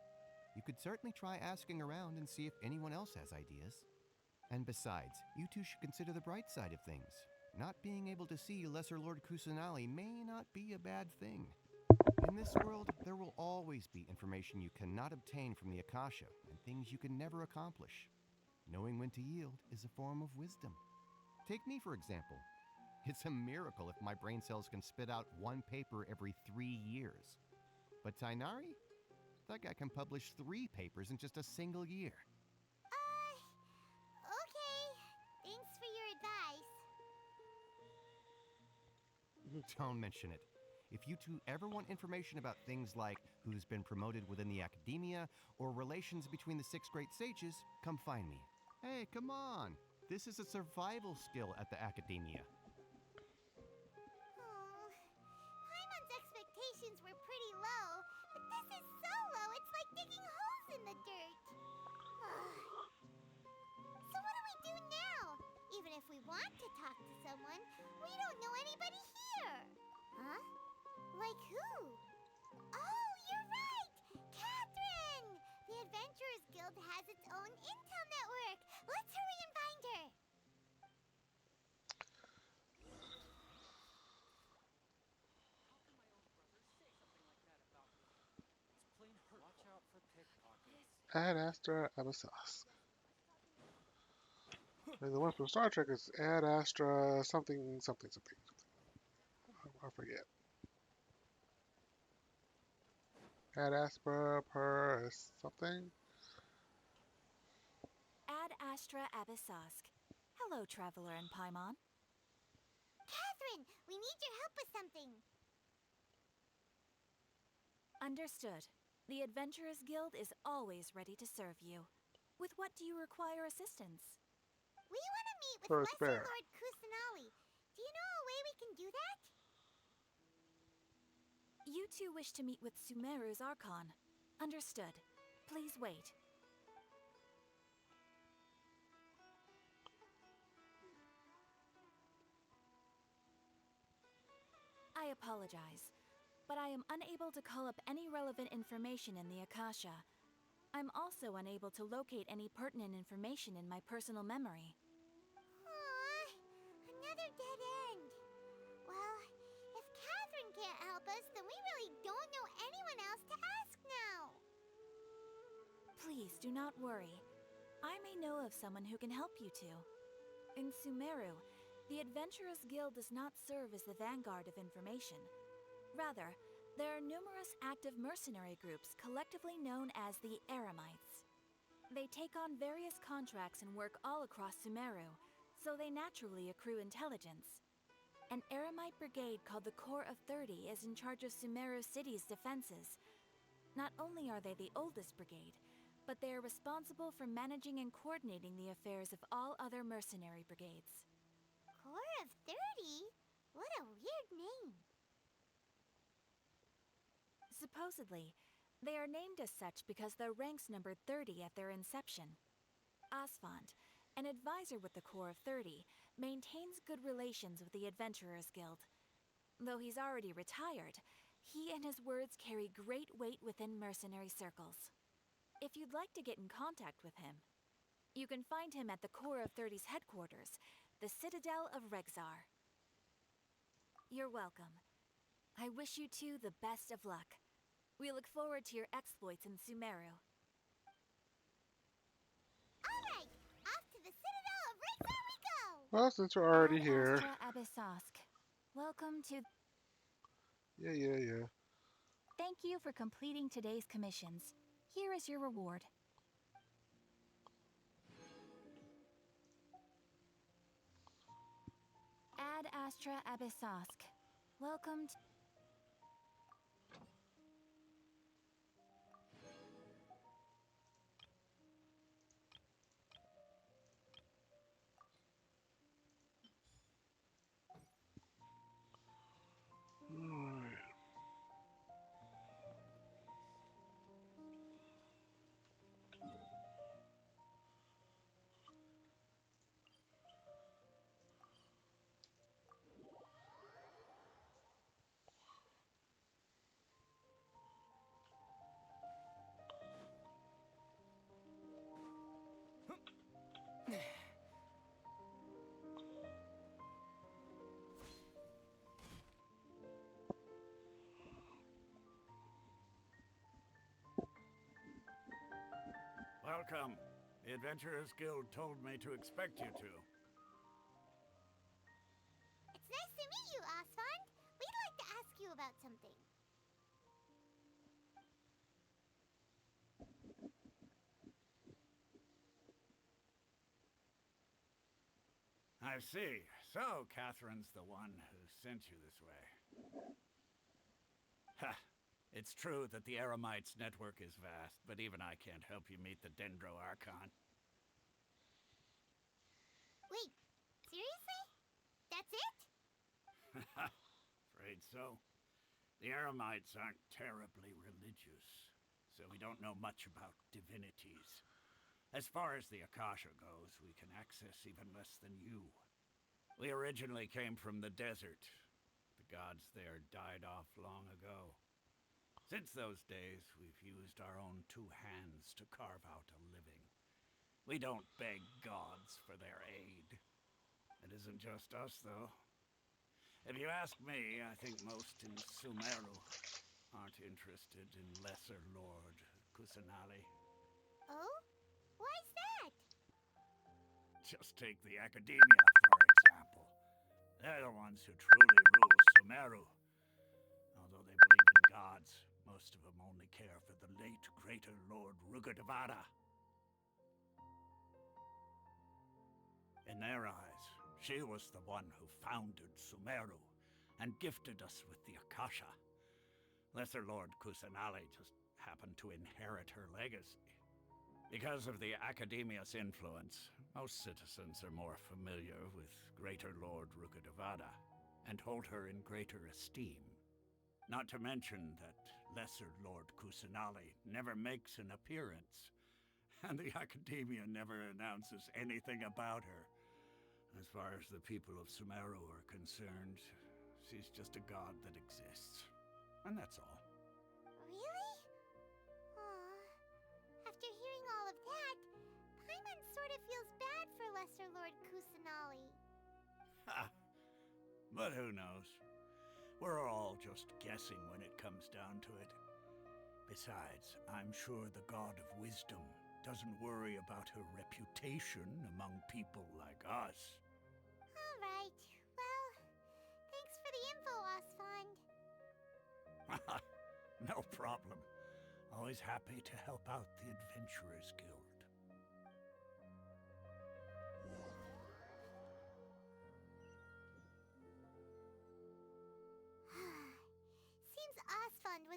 You could certainly try asking around and see if anyone else has ideas. And besides, you two should consider the bright side of things. Not being able to see Lesser Lord Kusanali may not be a bad thing. In this world, there will always be information you cannot obtain from the Akasha and things you can never accomplish. Knowing when to yield is a form of wisdom. Take me, for example. It's a miracle if my brain cells can spit out one paper every 3 years. But Tainari? That guy can publish 3 papers in just a single year. Okay. Thanks for your advice. Don't mention it. If you two ever want information about things like who's been promoted within the academia or relations between the 6 great sages, come find me. Hey, come on. This is a survival skill at the academia. Oh, Paimon's expectations were pretty low, but this is so low it's like digging holes in the dirt. So what do we do now? Even if we want to talk to someone, we don't know anybody here. Huh? Like who? Oh, you're right! Catherine! The Adventurers Guild has its own intel network. Let's hurry and find her. Ad Astra Abyssos. And the one from Star Trek is Ad Astra something. I forget. Ad Astra per something. Ad Astra Abyssosk. Hello, Traveler and Paimon. Catherine, we need your help with something. Understood. The Adventurers Guild is always ready to serve you. With what do you require assistance? We want to meet with For a Lesser spare. Lord Kusanali. Do you know a way we can do that? You two wish to meet with Sumeru's Archon. Understood. Please wait. I apologize, but I am unable to call up any relevant information in the Akasha. I'm also unable to locate any pertinent information in my personal memory. Aww, another dead end. Well, if Catherine can't help us, then we really don't know anyone else to ask now. Please do not worry. I may know of someone who can help you two. In Sumeru, the Adventurers Guild does not serve as the vanguard of information. Rather, there are numerous active mercenary groups collectively known as the Eremites. They take on various contracts and work all across Sumeru, so they naturally accrue intelligence. An Eremite brigade called the Corps of 30 is in charge of Sumeru City's defenses. Not only are they the oldest brigade, but they are responsible for managing and coordinating the affairs of all other mercenary brigades. Corps of 30? What a weird name. Supposedly, they are named as such because their ranks numbered 30 at their inception. Asfand, an advisor with the Corps of 30, maintains good relations with the Adventurers Guild. Though he's already retired, he and his words carry great weight within mercenary circles. If you'd like to get in contact with him, you can find him at the Corps of 30's headquarters, the Citadel of Rexar. You're welcome. I wish you two the best of luck. We look forward to your exploits in Sumeru. Alright, off to the Citadel of Rexar we go! Well, since we're Ad already here. Astra Abyssosk. Welcome to... Yeah. Thank you for completing today's commissions. Here is your reward. Ad Astra Abyssosk. Welcome to... Alright. Welcome. The Adventurers Guild told me to expect you two. It's nice to meet you, Asfand. We'd like to ask you about something. I see. So, Catherine's the one who sent you this way. Ha! It's true that the Eremites' network is vast, but even I can't help you meet the Dendro Archon. Wait, seriously? That's it? Afraid so. The Eremites aren't terribly religious, so we don't know much about divinities. As far as the Akasha goes, we can access even less than you. We originally came from the desert. The gods there died off long ago. Since those days, we've used our own two hands to carve out a living. We don't beg gods for their aid. It isn't just us, though. If you ask me, I think most in Sumeru aren't interested in Lesser Lord Kusanali. Oh? Why's that? Just take the Academia, for example. They're the ones who truly rule Sumeru. Although they believe in gods, most of them only care for the late Greater Lord Rugadavada. In their eyes, she was the one who founded Sumeru and gifted us with the Akasha. Lesser Lord Kusanali just happened to inherit her legacy. Because of the Academia's influence, most citizens are more familiar with Greater Lord Rugadavada and hold her in greater esteem. Not to mention that Lesser Lord Kusanali never makes an appearance, and the Academia never announces anything about her. As far as the people of Sumeru are concerned, she's just a god that exists. And that's all. Really? Aw. After hearing all of that, Paimon sort of feels bad for Lesser Lord Kusanali. Ha! But who knows? We're all just guessing when it comes down to it. Besides, I'm sure the God of Wisdom doesn't worry about her reputation among people like us. Alright, well, thanks for the info, Asfand. No problem. Always happy to help out the Adventurers Guild.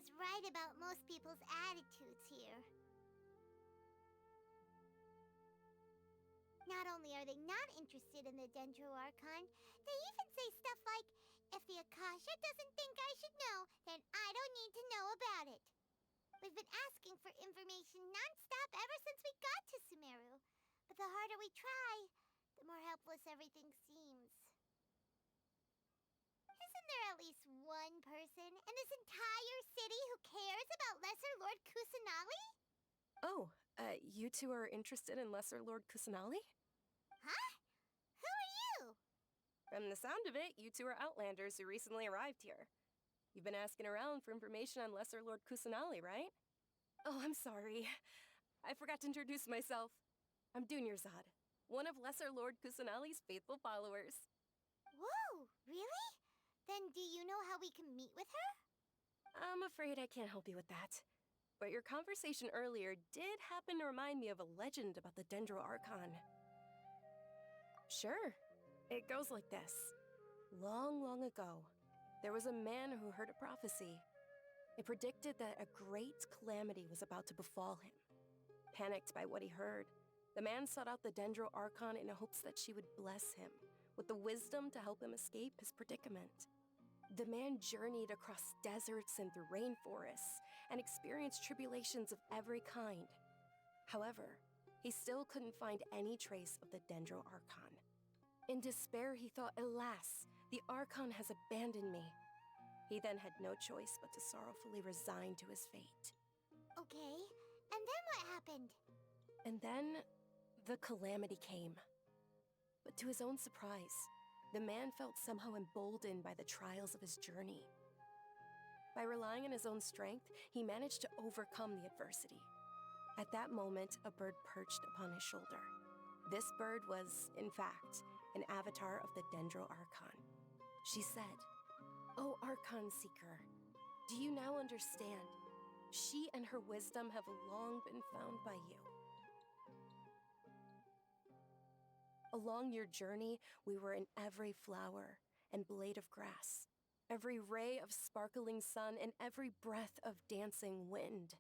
is right about most people's attitudes here. Not only are they not interested in the Dendro Archon, they even say stuff like, if the Akasha doesn't think I should know, then I don't need to know about it. We've been asking for information non-stop ever since we got to Sumeru. But the harder we try, the more helpless everything seems. Isn't there at least one person in this entire city who cares about Lesser Lord Kusanali? Oh, you two are interested in Lesser Lord Kusanali? Huh? Who are you? From the sound of it, you two are Outlanders who recently arrived here. You've been asking around for information on Lesser Lord Kusanali, right? Oh, I'm sorry. I forgot to introduce myself. I'm Dunyarzad, one of Lesser Lord Kusanali's faithful followers. Whoa, really? Then do you know how we can meet with her? I'm afraid I can't help you with that. But your conversation earlier did happen to remind me of a legend about the Dendro Archon. Sure. It goes like this. Long, long ago, there was a man who heard a prophecy. It predicted that a great calamity was about to befall him. Panicked by what he heard, the man sought out the Dendro Archon in hopes that she would bless him with the wisdom to help him escape his predicament. The man journeyed across deserts and through rainforests and experienced tribulations of every kind. However, he still couldn't find any trace of the Dendro Archon. In despair, he thought, alas, the Archon has abandoned me. He then had no choice but to sorrowfully resign to his fate. Okay, and then what happened? And then, the calamity came. But to his own surprise, the man felt somehow emboldened by the trials of his journey. By relying on his own strength, he managed to overcome the adversity. At that moment, a bird perched upon his shoulder. This bird was, in fact, an avatar of the Dendro Archon. She said, "O Archon Seeker, do you now understand? She and her wisdom have long been found by you. Along your journey, we were in every flower and blade of grass, every ray of sparkling sun, and every breath of dancing wind.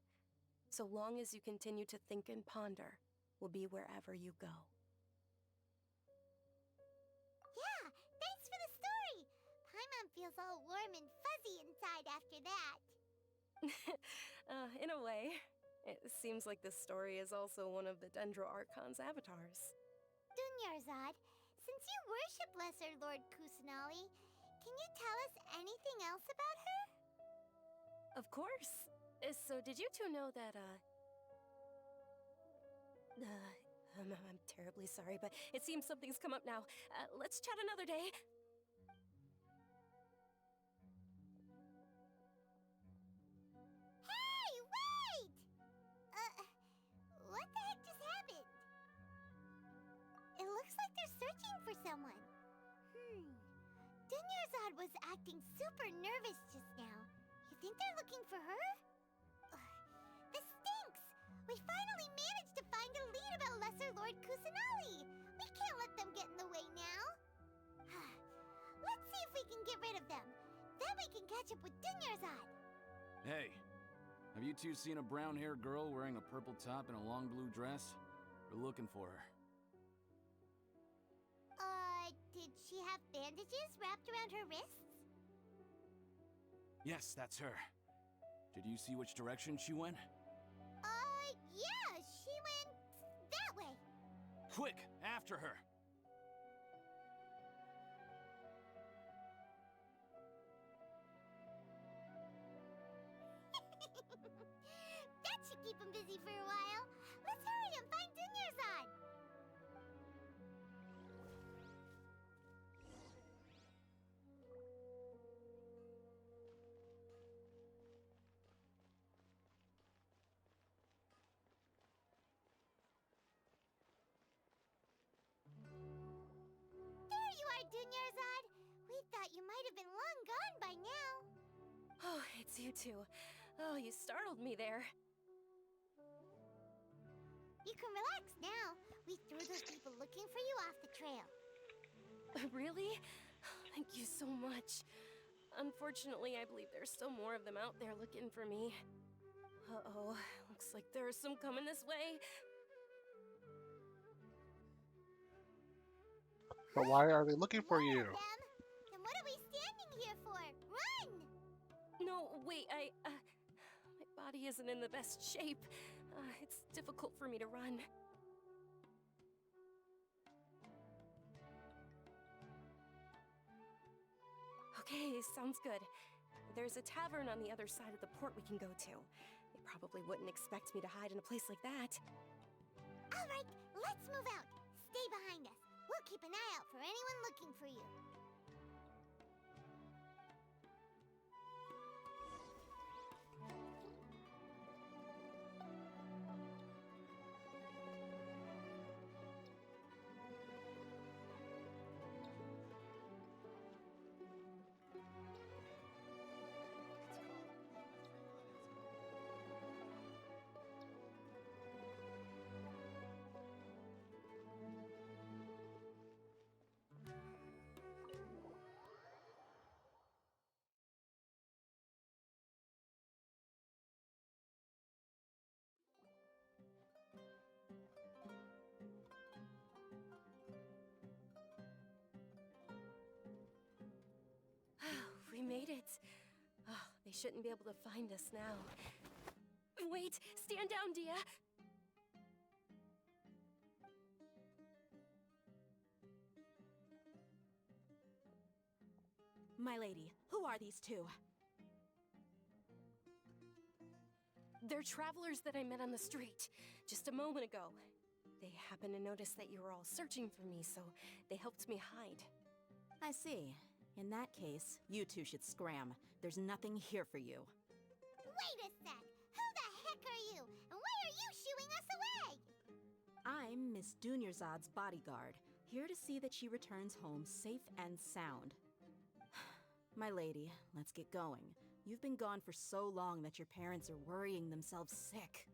So long as you continue to think and ponder, we'll be wherever you go." Yeah, thanks for the story! Paimon feels all warm and fuzzy inside after that. In a way, it seems like this story is also one of the Dendro Archon's avatars. Dunyarzad, since you worship Lesser Lord Kusanali, can you tell us anything else about her? Of course. So did you two know that, I'm terribly sorry, but it seems something's come up now. Let's chat another day. Hey, wait! What the heck just happened? It looks like they're searching for someone. Dunyarzad was acting super nervous just now. You think they're looking for her? Ugh, this stinks! We finally managed to find a lead about Lesser Lord Kusanali! We can't let them get in the way now! Let's see if we can get rid of them. Then we can catch up with Dunyarzad. Hey, have you two seen a brown-haired girl wearing a purple top and a long blue dress? We're looking for her. Did she have bandages wrapped around her wrists? Yes, that's her. Did you see which direction she went? Yeah, she went that way. Quick, after her! That should keep him busy for a while. Let's hurry and find Dunyarzad. There you are, Dunyarzad. We thought you might have been long gone by now. Oh, it's you two. Oh, you startled me there. You can relax now. We threw those people looking for you off the trail. Really? Thank you so much. Unfortunately, I believe there's still more of them out there looking for me. Uh-oh, looks like there's some coming this way. But why are they looking for More you? of them? Then what are we standing here for? Run! No, wait, my body isn't in the best shape. It's difficult for me to run. Okay, sounds good. There's a tavern on the other side of the port we can go to. They probably wouldn't expect me to hide in a place like that. All right, let's move out. Stay behind us. We'll keep an eye out for anyone looking for you. We made it. Oh, they shouldn't be able to find us now. Wait, stand down, Dia. My lady, who are these two? They're travelers that I met on the street just a moment ago. They happened to notice that you were all searching for me, so they helped me hide. I see. In that case, you two should scram. There's nothing here for you. Wait a sec! Who the heck are you? And why are you shooing us away? I'm Miss Dunyarzad's bodyguard, here to see that she returns home safe and sound. My lady, let's get going. You've been gone for so long that your parents are worrying themselves sick.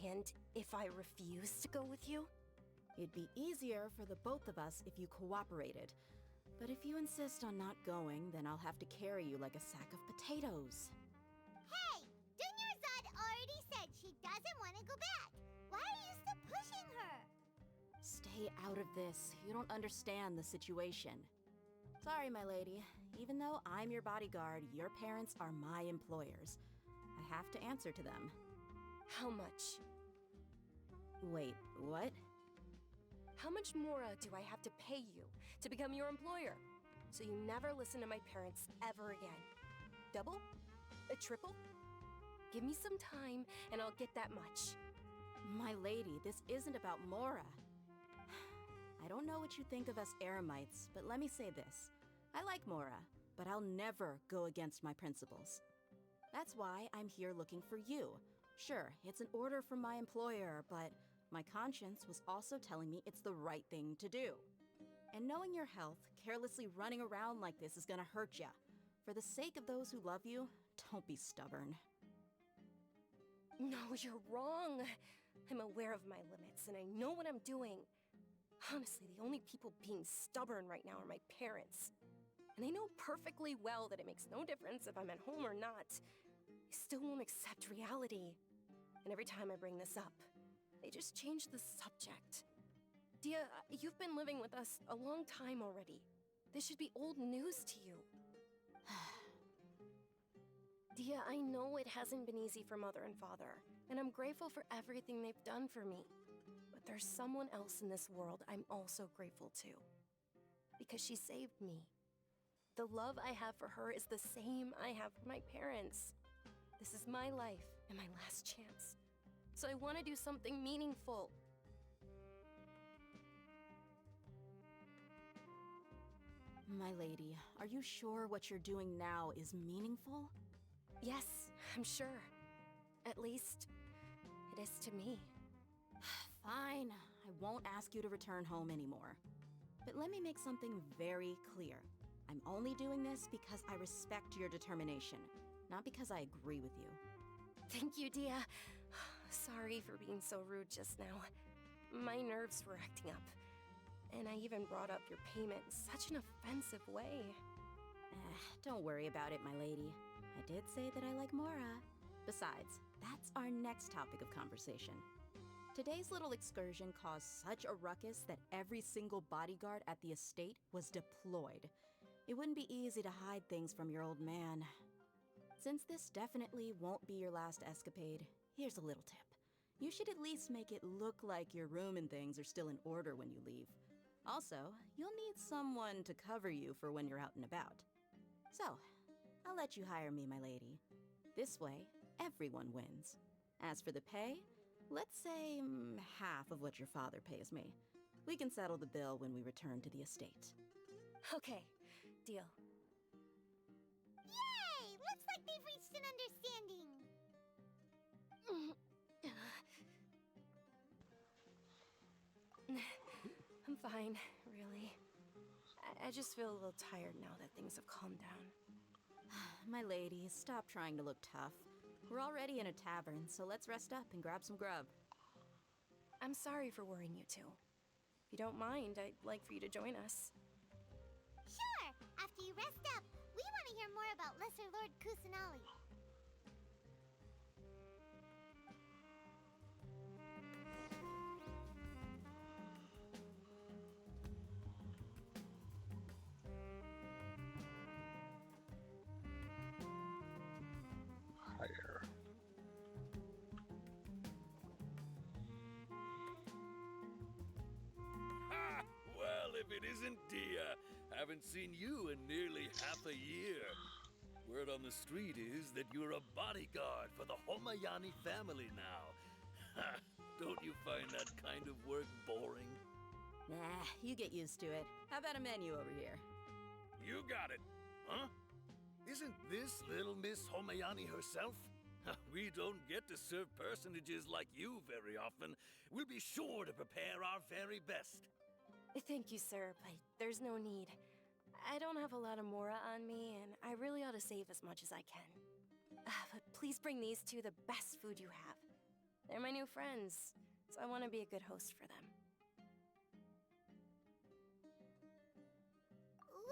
And if I refuse to go with you? It'd be easier for the both of us if you cooperated. But if you insist on not going, then I'll have to carry you like a sack of potatoes. Hey! Dunyarzad already said she doesn't want to go back. Why are you still pushing her? Stay out of this. You don't understand the situation. Sorry, my lady. Even though I'm your bodyguard, your parents are my employers. I have to answer to them. How much? Wait, what? How much more do I have to pay you to become your employer? So you never listen to my parents ever again. Double? A triple? Give me some time and I'll get that much. My lady, this isn't about Mora. I don't know what you think of us Eremites, but let me say this. I like Mora, but I'll never go against my principles. That's why I'm here looking for you. Sure, it's an order from my employer, but my conscience was also telling me it's the right thing to do. And knowing your health, carelessly running around like this is gonna hurt ya. For the sake of those who love you, don't be stubborn. No, you're wrong. I'm aware of my limits and I know what I'm doing. Honestly, the only people being stubborn right now are my parents. And they know perfectly well that it makes no difference if I'm at home or not. They still won't accept reality. And every time I bring this up, they just change the subject. Dia, you've been living with us a long time already. This should be old news to you. Dia, I know it hasn't been easy for Mother and Father, and I'm grateful for everything they've done for me. But there's someone else in this world I'm also grateful to. Because she saved me. The love I have for her is the same I have for my parents. This is my life and my last chance. So I want to do something meaningful. My lady, are you sure what you're doing now is meaningful? Yes, I'm sure. At least, it is to me. Fine, I won't ask you to return home anymore. But let me make something very clear. I'm only doing this because I respect your determination, not because I agree with you. Thank you, Dia. Sorry for being so rude just now. My nerves were acting up. And I even brought up your payment in such an offensive way. Don't worry about it, my lady. I did say that I like Mora. Besides, that's our next topic of conversation. Today's little excursion caused such a ruckus that every single bodyguard at the estate was deployed. It wouldn't be easy to hide things from your old man. Since this definitely won't be your last escapade, here's a little tip. You should at least make it look like your room and things are still in order when you leave. Also, you'll need someone to cover you for when you're out and about. So, I'll let you hire me, my lady. This way, everyone wins. As for the pay, let's say half of what your father pays me. We can settle the bill when we return to the estate. Okay, deal. Yay! Looks like they've reached an understanding. I'm fine, really. I just feel a little tired now that things have calmed down. My lady, stop trying to look tough. We're already in a tavern, so let's rest up and grab some grub. I'm sorry for worrying you two. If you don't mind, I'd like for you to join us. Sure! After you rest up, we want to hear more about Lesser Lord Kusanali. Higher. Ha! Well, if it isn't Dia. Haven't seen you in nearly half a year. Word on the street is that you're a bodyguard for the Homayani family now. Ha! Don't you find that kind of work boring? Nah, you get used to it. How about a menu over here? You got it, huh? Isn't this little Miss Homayani herself? We don't get to serve personages like you very often. We'll be sure to prepare our very best. Thank you, sir, but there's no need. I don't have a lot of Mora on me, and I really ought to save as much as I can. But please bring these two the best food you have. They're my new friends, so I want to be a good host for them.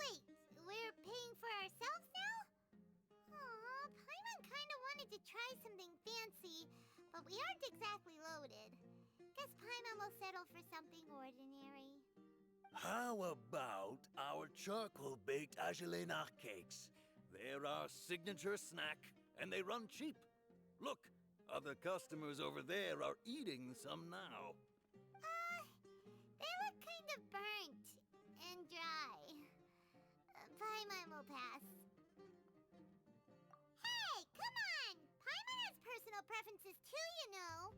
Wait, we're paying for ourselves now? Aw, Paimon kinda wanted to try something fancy, but we aren't exactly loaded. Guess Paimon will settle for something ordinary. How about our charcoal-baked agelena cakes? They're our signature snack, and they run cheap. Look, other customers over there are eating some now. They look kind of burnt and dry. Paimon will pass. Hey, come on! Paimon has personal preferences too, you know.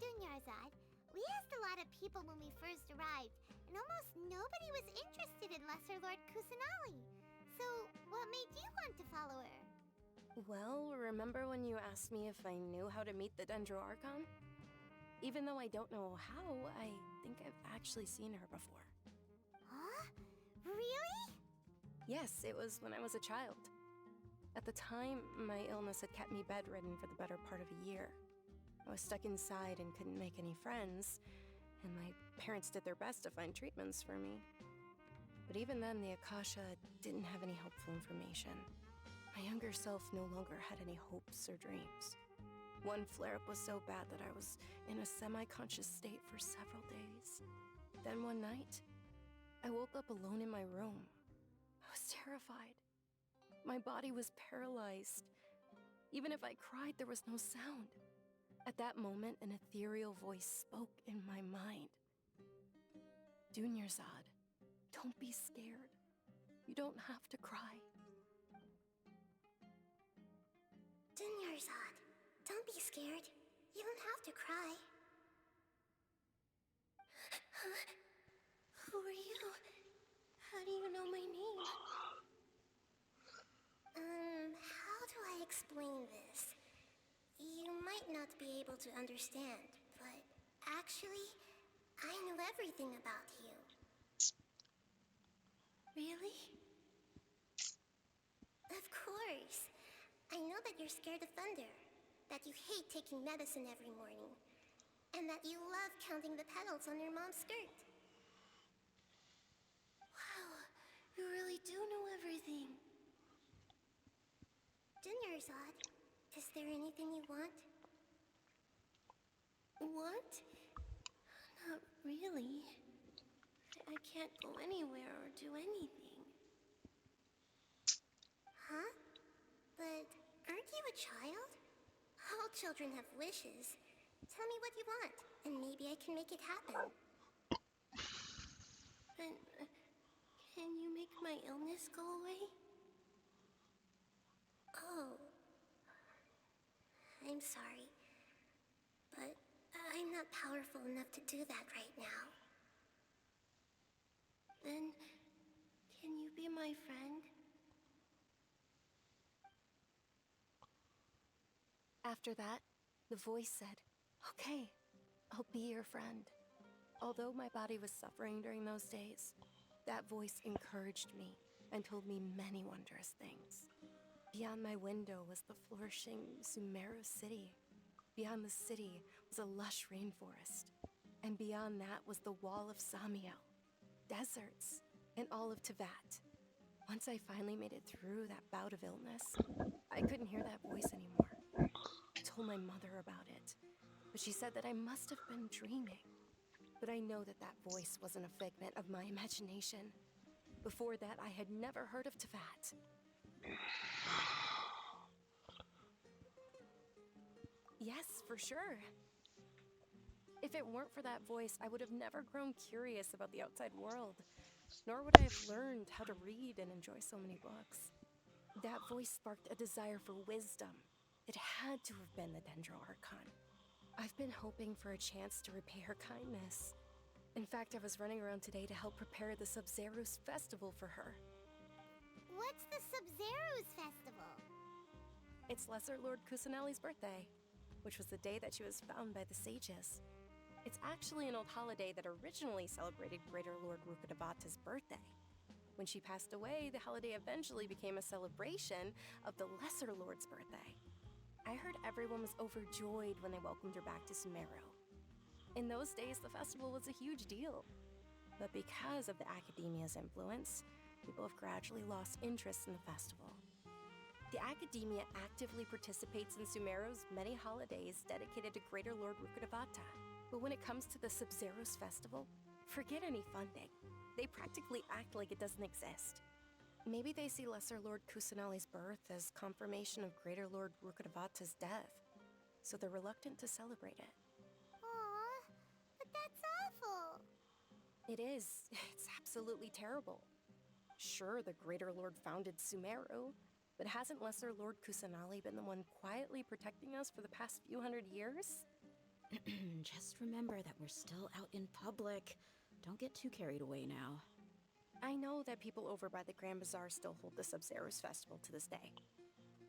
Dunyarzad, we asked a lot of people when we first arrived, and almost nobody was interested in Lesser Lord Kusanali. So, what made you want to follow her? Well, remember when you asked me if I knew how to meet the Dendroarchon? Even though I don't know how, I think I've actually seen her before. Huh? Really? Yes, it was when I was a child. At the time, my illness had kept me bedridden for the better part of a year. I was stuck inside and couldn't make any friends, and my parents did their best to find treatments for me. But even then, the Akasha didn't have any helpful information. My younger self no longer had any hopes or dreams. One flare-up was so bad that I was in a semi-conscious state for several days. Then one night, I woke up alone in my room. I was terrified. My body was paralyzed. Even if I cried, there was no sound. At that moment, an ethereal voice spoke in my mind. Dunyarzad, don't be scared. You don't have to cry. Dunyarzad, don't be scared. You don't have to cry. Who are you? How do you know my name? How do I explain this? You might not be able to understand, but actually, I know everything about you. Really? Of course. I know that you're scared of thunder, that you hate taking medicine every morning, and that you love counting the petals on your mom's skirt. really do know everything. Dinnersod, is there anything you want? What? Not really. I can't go anywhere or do anything. Huh? But aren't you a child? All children have wishes. Tell me what you want, and maybe I can make it happen. And can you make my illness go away? Oh. I'm sorry. But I'm not powerful enough to do that right now. Then, can you be my friend? After that, the voice said, "Okay, I'll be your friend." Although my body was suffering during those days, that voice encouraged me and told me many wondrous things. Beyond my window was the flourishing Sumeru city. Beyond the city was a lush rainforest. And beyond that was the wall of Samiel, deserts, and all of Teyvat. Once I finally made it through that bout of illness, I couldn't hear that voice anymore. I told my mother about it, but she said that I must have been dreaming. But I know that that voice wasn't a figment of my imagination. Before that, I had never heard of Teyvat. Yes, for sure. If it weren't for that voice, I would have never grown curious about the outside world, nor would I have learned how to read and enjoy so many books. That voice sparked a desire for wisdom. It had to have been the Dendro Archon. I've been hoping for a chance to repay her kindness. In fact, I was running around today to help prepare the Sub-Zerus festival for her. What's the Sub-Zerus festival? It's Lesser Lord Kusanali's birthday, which was the day that she was found by the sages. It's actually an old holiday that originally celebrated Greater Lord Rukkhadevata's birthday. When she passed away, the holiday eventually became a celebration of the Lesser Lord's birthday. I heard everyone was overjoyed when they welcomed her back to Sumeru. In those days, the festival was a huge deal. But because of the Academia's influence, people have gradually lost interest in the festival. The Academia actively participates in Sumeru's many holidays dedicated to Greater Lord Rukkhadevata. But when it comes to the Sub-Zerus festival, forget any funding. They practically act like it doesn't exist. Maybe they see Lesser Lord Kusanali's birth as confirmation of Greater Lord Rukkhadevata's death, so they're reluctant to celebrate it. Aww, but that's awful. It is. It's absolutely terrible. Sure, the Greater Lord founded Sumeru, but hasn't Lesser Lord Kusanali been the one quietly protecting us for the past few hundred years? Just remember that we're still out in public. Don't get too carried away now. I know that people over by the Grand Bazaar still hold the Sub-Zerus festival to this day,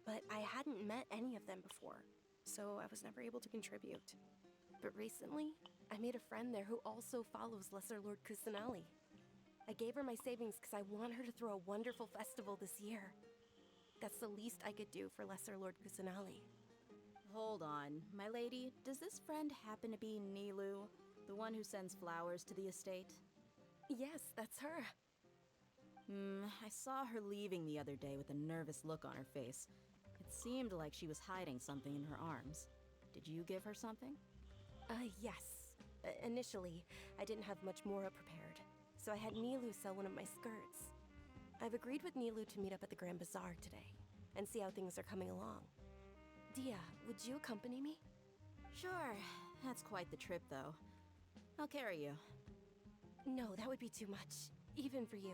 but I hadn't met any of them before, so I was never able to contribute. But recently, I made a friend there who also follows Lesser Lord Kusanali. I gave her my savings because I want her to throw a wonderful festival this year. That's the least I could do for Lesser Lord Kusanali. Hold on, my lady, does this friend happen to be Nilu, the one who sends flowers to the estate? Yes, that's her. I saw her leaving the other day with a nervous look on her face. It seemed like she was hiding something in her arms. Did you give her something? Yes. Initially, I didn't have much Mora prepared, so I had Nilu sell one of my skirts. I've agreed with Nilu to meet up at the Grand Bazaar today, and see how things are coming along. Dia, would you accompany me? Sure. That's quite the trip, though. I'll carry you. No, that would be too much, even for you.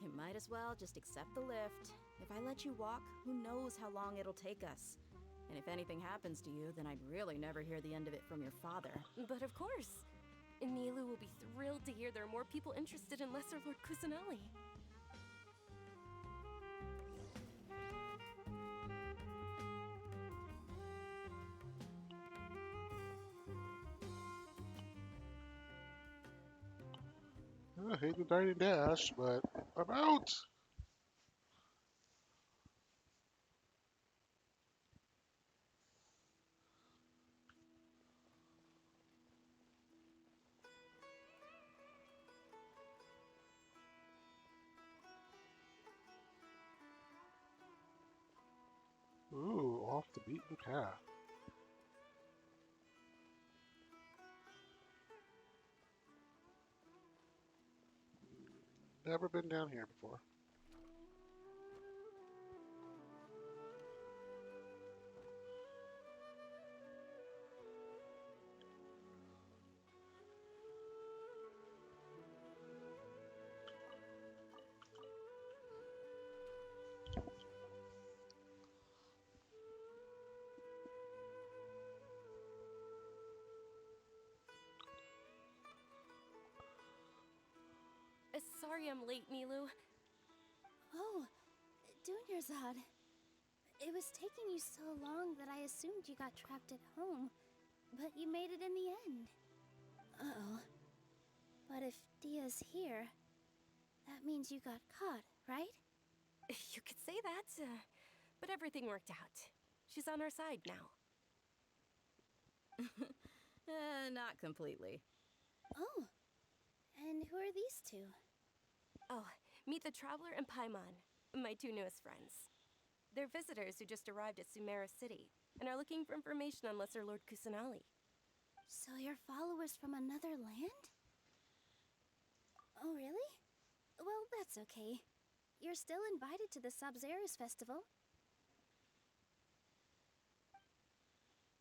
You might as well just accept the lift. If I let you walk, who knows how long it'll take us. And if anything happens to you, then I'd really never hear the end of it from your father. But of course. Nilu will be thrilled to hear there are more people interested in Lesser Lord Kusanali. I hate the Dirty Dash, but I'm out. beaten path. Never been down here before. Sorry I'm late, Milu. Oh, Dunyarzad. It was taking you so long that I assumed you got trapped at home, but you made it in the end. Uh-oh. But if Dia's here, that means you got caught, right? You could say that, but everything worked out. She's on our side now. Not completely. Oh, and who are these two? Oh, meet the Traveler and Paimon, my two newest friends. They're visitors who just arrived at Sumeru City and are looking for information on Lesser Lord Kusanali. So you're followers from another land? Oh, really? Well, that's okay. You're still invited to the Sabzerus Festival.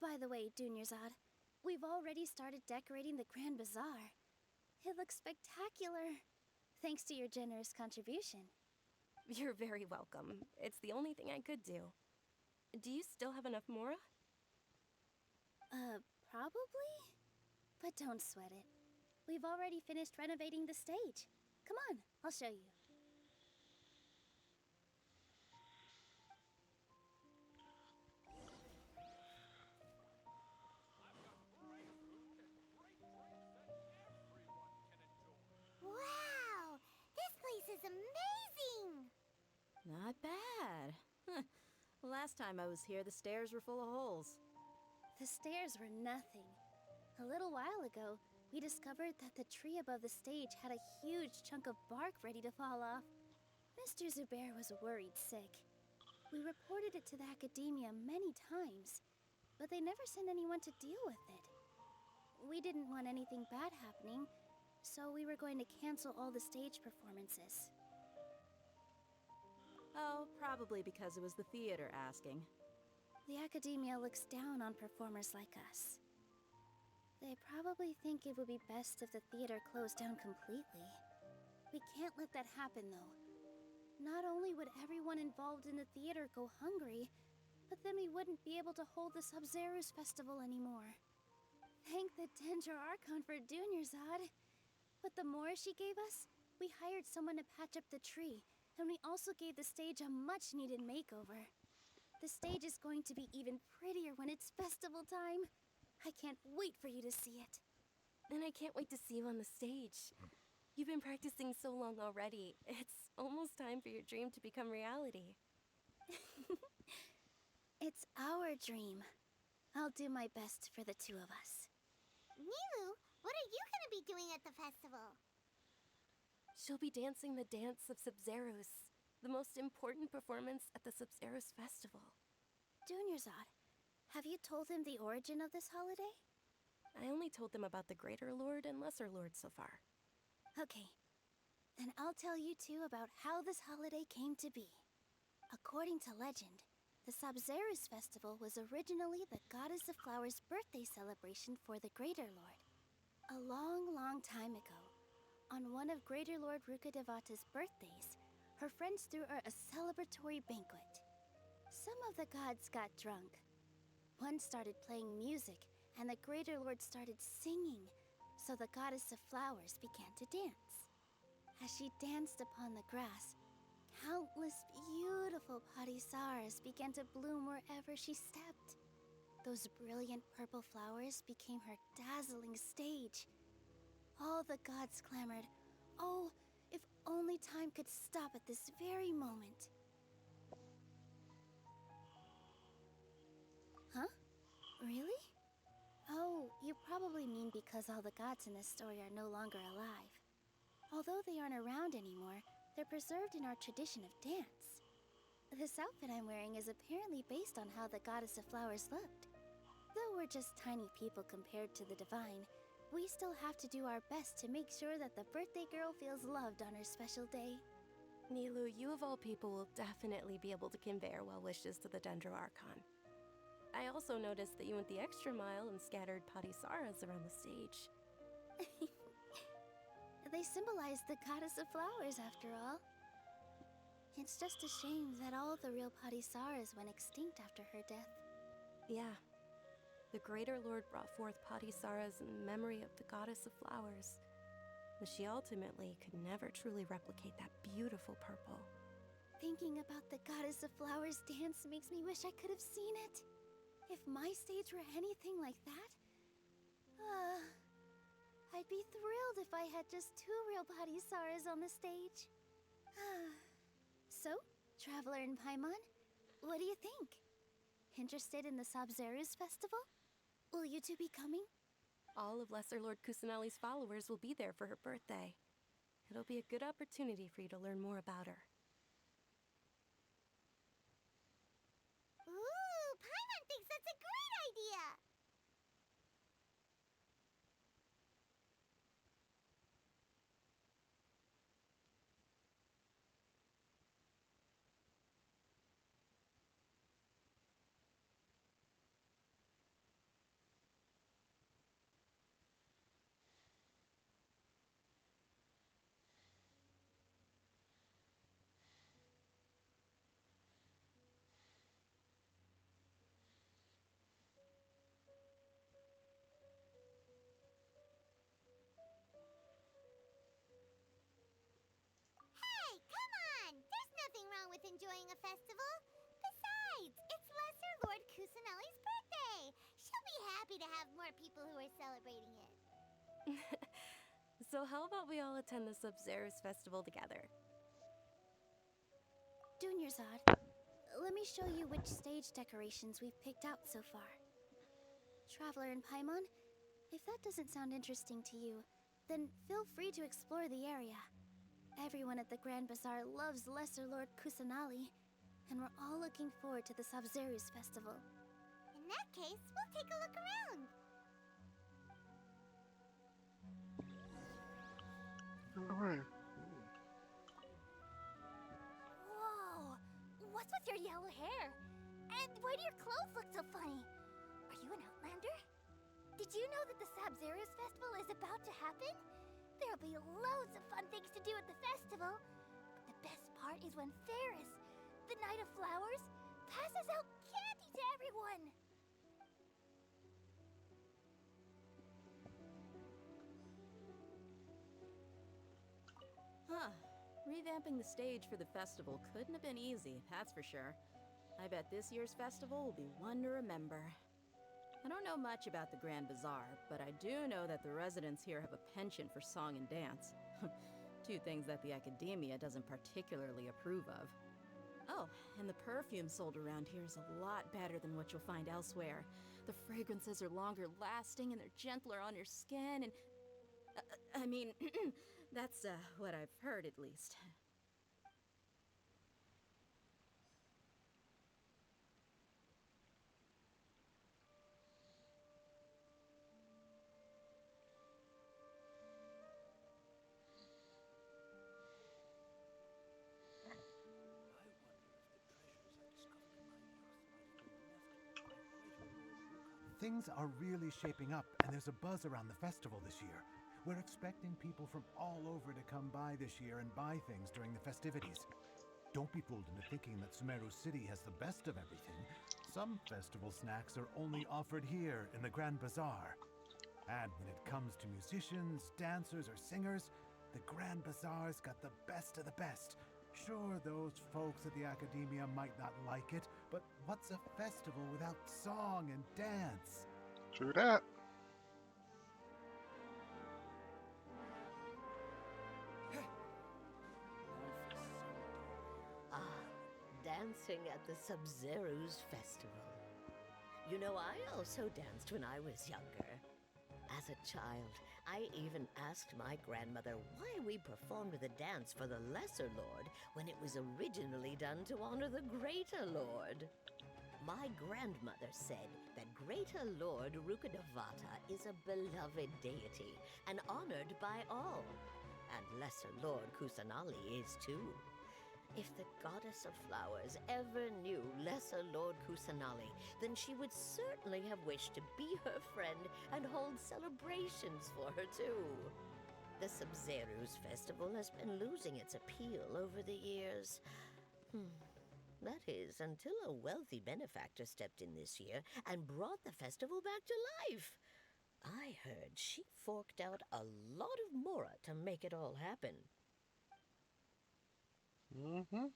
By the way, Dunyarzad, we've already started decorating the Grand Bazaar. It looks spectacular, thanks to your generous contribution. You're very welcome. It's the only thing I could do. Do you still have enough Mora? Probably? But don't sweat it. We've already finished renovating the stage. Come on, I'll show you. Wow! This place is amazing! Not bad. Last time I was here, the stairs were full of holes. The stairs were nothing. A little while ago, we discovered that the tree above the stage had a huge chunk of bark ready to fall off. Mr. Zubair was worried sick. We reported it to the academia many times, but they never sent anyone to deal with it. We didn't want anything bad happening, so we were going to cancel all the stage performances. Oh, probably because it was the theater asking. The academia looks down on performers like us. They probably think it would be best if the theater closed down completely. We can't let that happen, though. Not only would everyone involved in the theater go hungry, but then we wouldn't be able to hold the Sabzerus Festival anymore. Thank the Danger Archon for Dunyarzad. With the Mora she gave us, we hired someone to patch up the tree, and we also gave the stage a much-needed makeover. The stage is going to be even prettier when it's festival time. I can't wait for you to see it. And I can't wait to see you on the stage. You've been practicing so long already. It's almost time for your dream to become reality. It's our dream. I'll do my best for the two of us. Milu, what are you gonna be doing at the festival? She'll be dancing the dance of Sabzerus, the most important performance at the Sabzerus Festival. Dunyarzad, have you told him the origin of this holiday? I only told them about the Greater Lord and Lesser Lord so far. Okay, then I'll tell you two about how this holiday came to be. According to legend, the Sabzerus Festival was originally the Goddess of Flowers' birthday celebration for the Greater Lord. A long, long time ago, on one of Greater Lord Rukkhadevata's birthdays, her friends threw her a celebratory banquet. Some of the gods got drunk. One started playing music, and the Greater Lord started singing, so the Goddess of Flowers began to dance. As she danced upon the grass, countless beautiful parisaras began to bloom wherever she stepped. Those brilliant purple flowers became her dazzling stage. All the gods clamored, "Oh, if only time could stop at this very moment." Huh? Really? Oh, you probably mean because all the gods in this story are no longer alive. Although they aren't around anymore, they're preserved in our tradition of dance. This outfit I'm wearing is apparently based on how the goddess of flowers looked. Though we're just tiny people compared to the divine, we still have to do our best to make sure that the birthday girl feels loved on her special day. Nilu, you of all people will definitely be able to convey our well wishes to the Dendro Archon. I also noticed that you went the extra mile and scattered Patisaras around the stage. They symbolize the goddess of flowers, after all. It's just a shame that all the real Patisaras went extinct after her death. Yeah. The Greater Lord brought forth Patisaras in memory of the goddess of flowers, but she ultimately could never truly replicate that beautiful purple. Thinking about the goddess of flowers dance makes me wish I could have seen it. If my stage were anything like that, I'd be thrilled if I had just 2 real Patisaras on the stage. So, Traveler and Paimon, what do you think? Interested in the Sabzeruz festival? Will you two be coming? All of Lesser Lord Kusanali's followers will be there for her birthday. It'll be a good opportunity for you to learn more about her. Ooh, Paimon thinks that's a great idea! Hey, come on! There's nothing wrong with enjoying a festival. Besides, it's Lesser Lord Kusanali's birthday. She'll be happy to have more people who are celebrating it. So how about we all attend the Sabzeruz festival together? Dunyarzad, let me show you which stage decorations we've picked out so far. Traveler and Paimon, if that doesn't sound interesting to you, then feel free to explore the area. Everyone at the Grand Bazaar loves Lesser Lord Kusanali, and we're all looking forward to the Sabzeruz festival. In that case, we'll take a look around. Alright. Whoa! What's with your yellow hair? And why do your clothes look so funny? Are you an outlander? Did you know that the Sabzeruz festival is about to happen? There'll be loads of fun things to do at the festival. But the best part is when Ferris, the Knight of Flowers, passes out candy to everyone. Huh. Revamping the stage for the festival couldn't have been easy, that's for sure. I bet this year's festival will be one to remember. I don't know much about the Grand Bazaar, but I do know that the residents here have a penchant for song and dance. 2 things that the Academia doesn't particularly approve of. Oh, and the perfume sold around here is a lot better than what you'll find elsewhere. The fragrances are longer lasting and they're gentler on your skin and... I mean, that's what I've heard at least. Things are really shaping up, and there's a buzz around the festival this year. We're expecting people from all over to come by this year and buy things during the festivities. Don't be fooled into thinking that Sumeru City has the best of everything. Some festival snacks are only offered here in the Grand Bazaar. And when it comes to musicians, dancers, or singers, the Grand Bazaar's got the best of the best. Sure, those folks at the Academia might not like it, but what's a festival without song and dance? True that. Dancing at the Sabzeruz festival. You know, I also danced when I was younger. As a child, I even asked my grandmother why we performed the dance for the Lesser Lord when it was originally done to honor the Greater Lord. My grandmother said that Greater Lord Rukkhadevata is a beloved deity and honored by all. And Lesser Lord Kusanali is too. If the goddess of flowers ever knew Lesser Lord Kusanali, then she would certainly have wished to be her friend and hold celebrations for her too. The Sumeru's festival has been losing its appeal over the years. That is, until a wealthy benefactor stepped in this year and brought the festival back to life. I heard she forked out a lot of mora to make it all happen. Mm-hmm.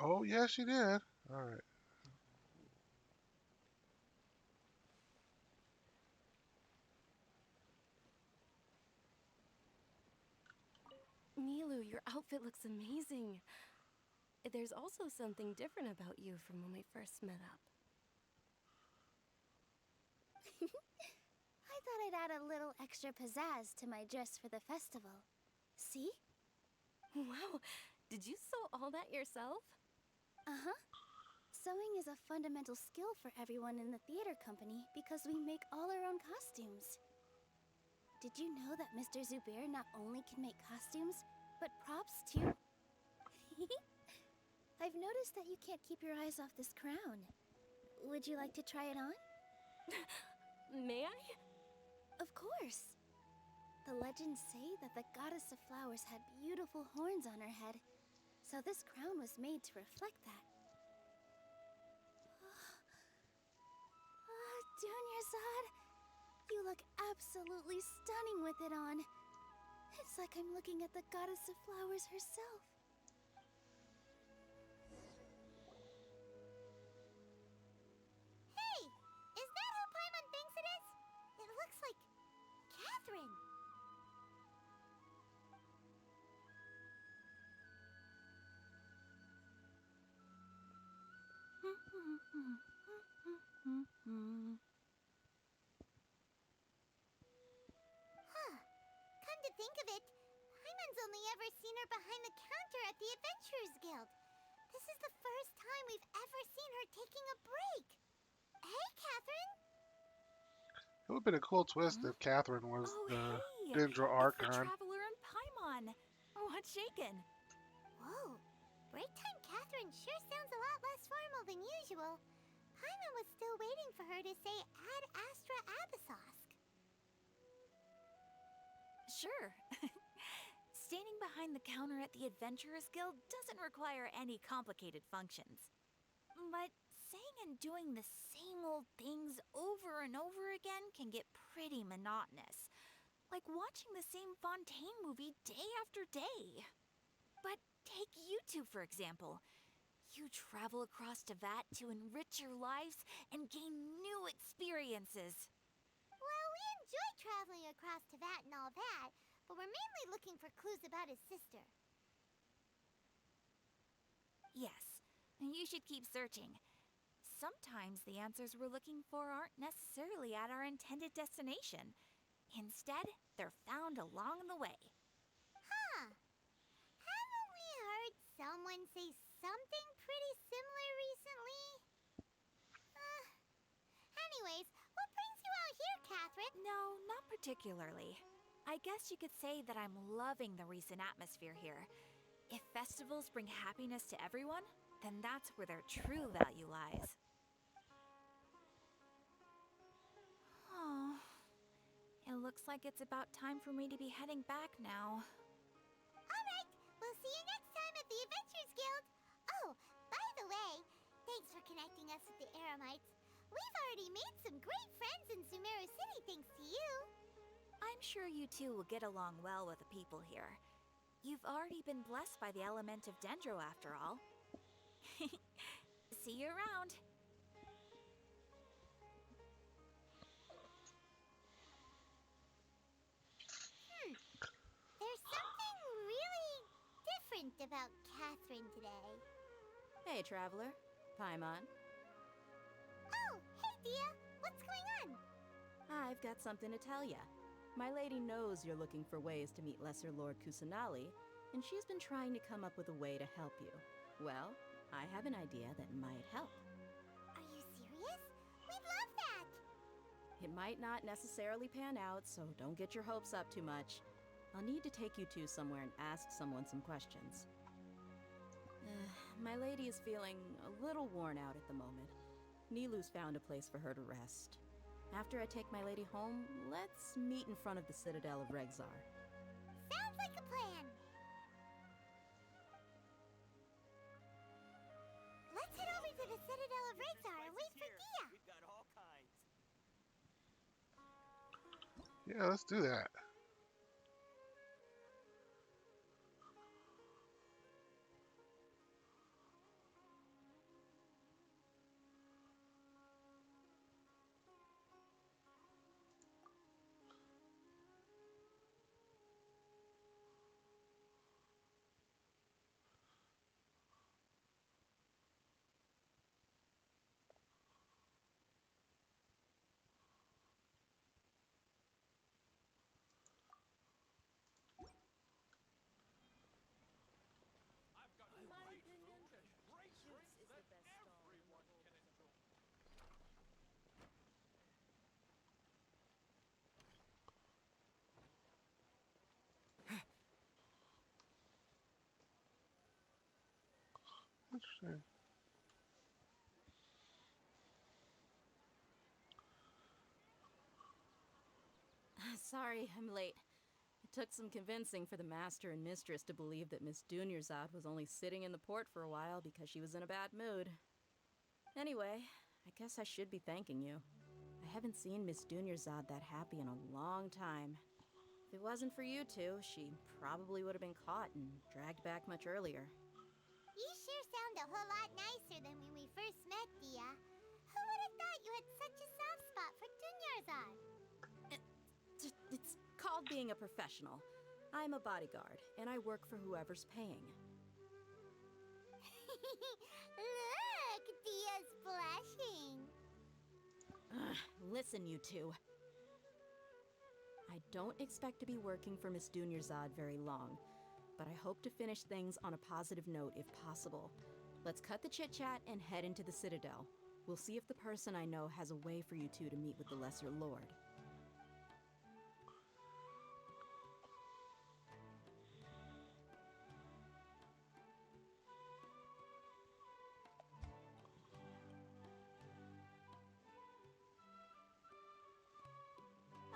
Oh, yes, she did. All right. Milu, your outfit looks amazing. There's also something different about you from when we first met up. I thought I'd add a little extra pizzazz to my dress for the festival. See? Wow, did you sew all that yourself? Uh-huh. Sewing is a fundamental skill for everyone in the theater company because we make all our own costumes. Did you know that Mr. Zubair not only can make costumes, but props too? I've noticed that you can't keep your eyes off this crown. Would you like to try it on? May I? Of course. The legends say that the goddess of flowers had beautiful horns on her head, so this crown was made to reflect that. Dunyarzad, you look absolutely stunning with it on. It's like I'm looking at the goddess of flowers herself. Hey! Is that who Paimon thinks it is? It looks like Catherine. Huh. Come to think of it, Paimon's only ever seen her behind the counter at the Adventurers Guild. This is the first time we've ever seen her taking a break. Hey, Catherine! It would have been a cool twist if Catherine was Oh, the hey! Dendro It's the Archon. Traveler and Paimon. What's shaken? Whoa, break time Catherine sure sounds a lot less formal than usual. Paimon was still waiting for her to say Ad Astra Abyssosk. Sure. Standing behind the counter at the Adventurers Guild doesn't require any complicated functions. But saying and doing the same old things over and over again can get pretty monotonous. Like watching the same Fontaine movie day after day. But take you two, for example. You travel across Teyvat to enrich your lives and gain new experiences. Well, we enjoy traveling across Teyvat and all that, but we're mainly looking for clues about his sister. Yes, you should keep searching. Sometimes the answers we're looking for aren't necessarily at our intended destination. Instead, they're found along the way. Huh. Haven't we heard someone say something pretty similar recently? Anyways, what brings you out here, Catherine? No, not particularly. I guess you could say that I'm loving the recent atmosphere here. If festivals bring happiness to everyone, then that's where their true value lies. Oh, it looks like it's about time for me to be heading back now. Alright, we'll see you next time at the Adventures Guild. Oh, by the way, thanks for connecting us with the Eremites. We've already made some great friends in Sumeru City thanks to you. I'm sure you two will get along well with the people here. You've already been blessed by the element of Dendro after all. See you around. There's something really different about Catherine today. Hey, Traveler. Paimon. Oh, hey, Dia. What's going on? I've got something to tell ya. My lady knows you're looking for ways to meet Lesser Lord Kusanali, and she's been trying to come up with a way to help you. Well, I have an idea that might help. Are you serious? We'd love that! It might not necessarily pan out, so don't get your hopes up too much. I'll need to take you two somewhere and ask someone some questions. My lady is feeling a little worn out at the moment. Nilu's found a place for her to rest. After I take my lady home, let's meet in front of the Citadel of Regzar. Sounds like a plan! Let's head over to the Citadel of Regzar and wait for Dia! We've got all kinds. Yeah, let's do that. Interesting. Sorry, I'm late. It took some convincing for the master and mistress to believe that Miss Dunyarzad was only sitting in the port for a while because she was in a bad mood. Anyway, I guess I should be thanking you. I haven't seen Miss Dunyarzad that happy in a long time. If it wasn't for you two, she probably would have been caught and dragged back much earlier. You sure sound a whole lot nicer than when we first met, Dia. Who would have thought you had such a soft spot for Dunyarzad? It's called being a professional. I'm a bodyguard, and I work for whoever's paying. Look, Dia's blushing. Listen, you two. I don't expect to be working for Miss Dunyarzad very long, but I hope to finish things on a positive note if possible. Let's cut the chit-chat and head into the Citadel. We'll see if the person I know has a way for you two to meet with the Lesser Lord.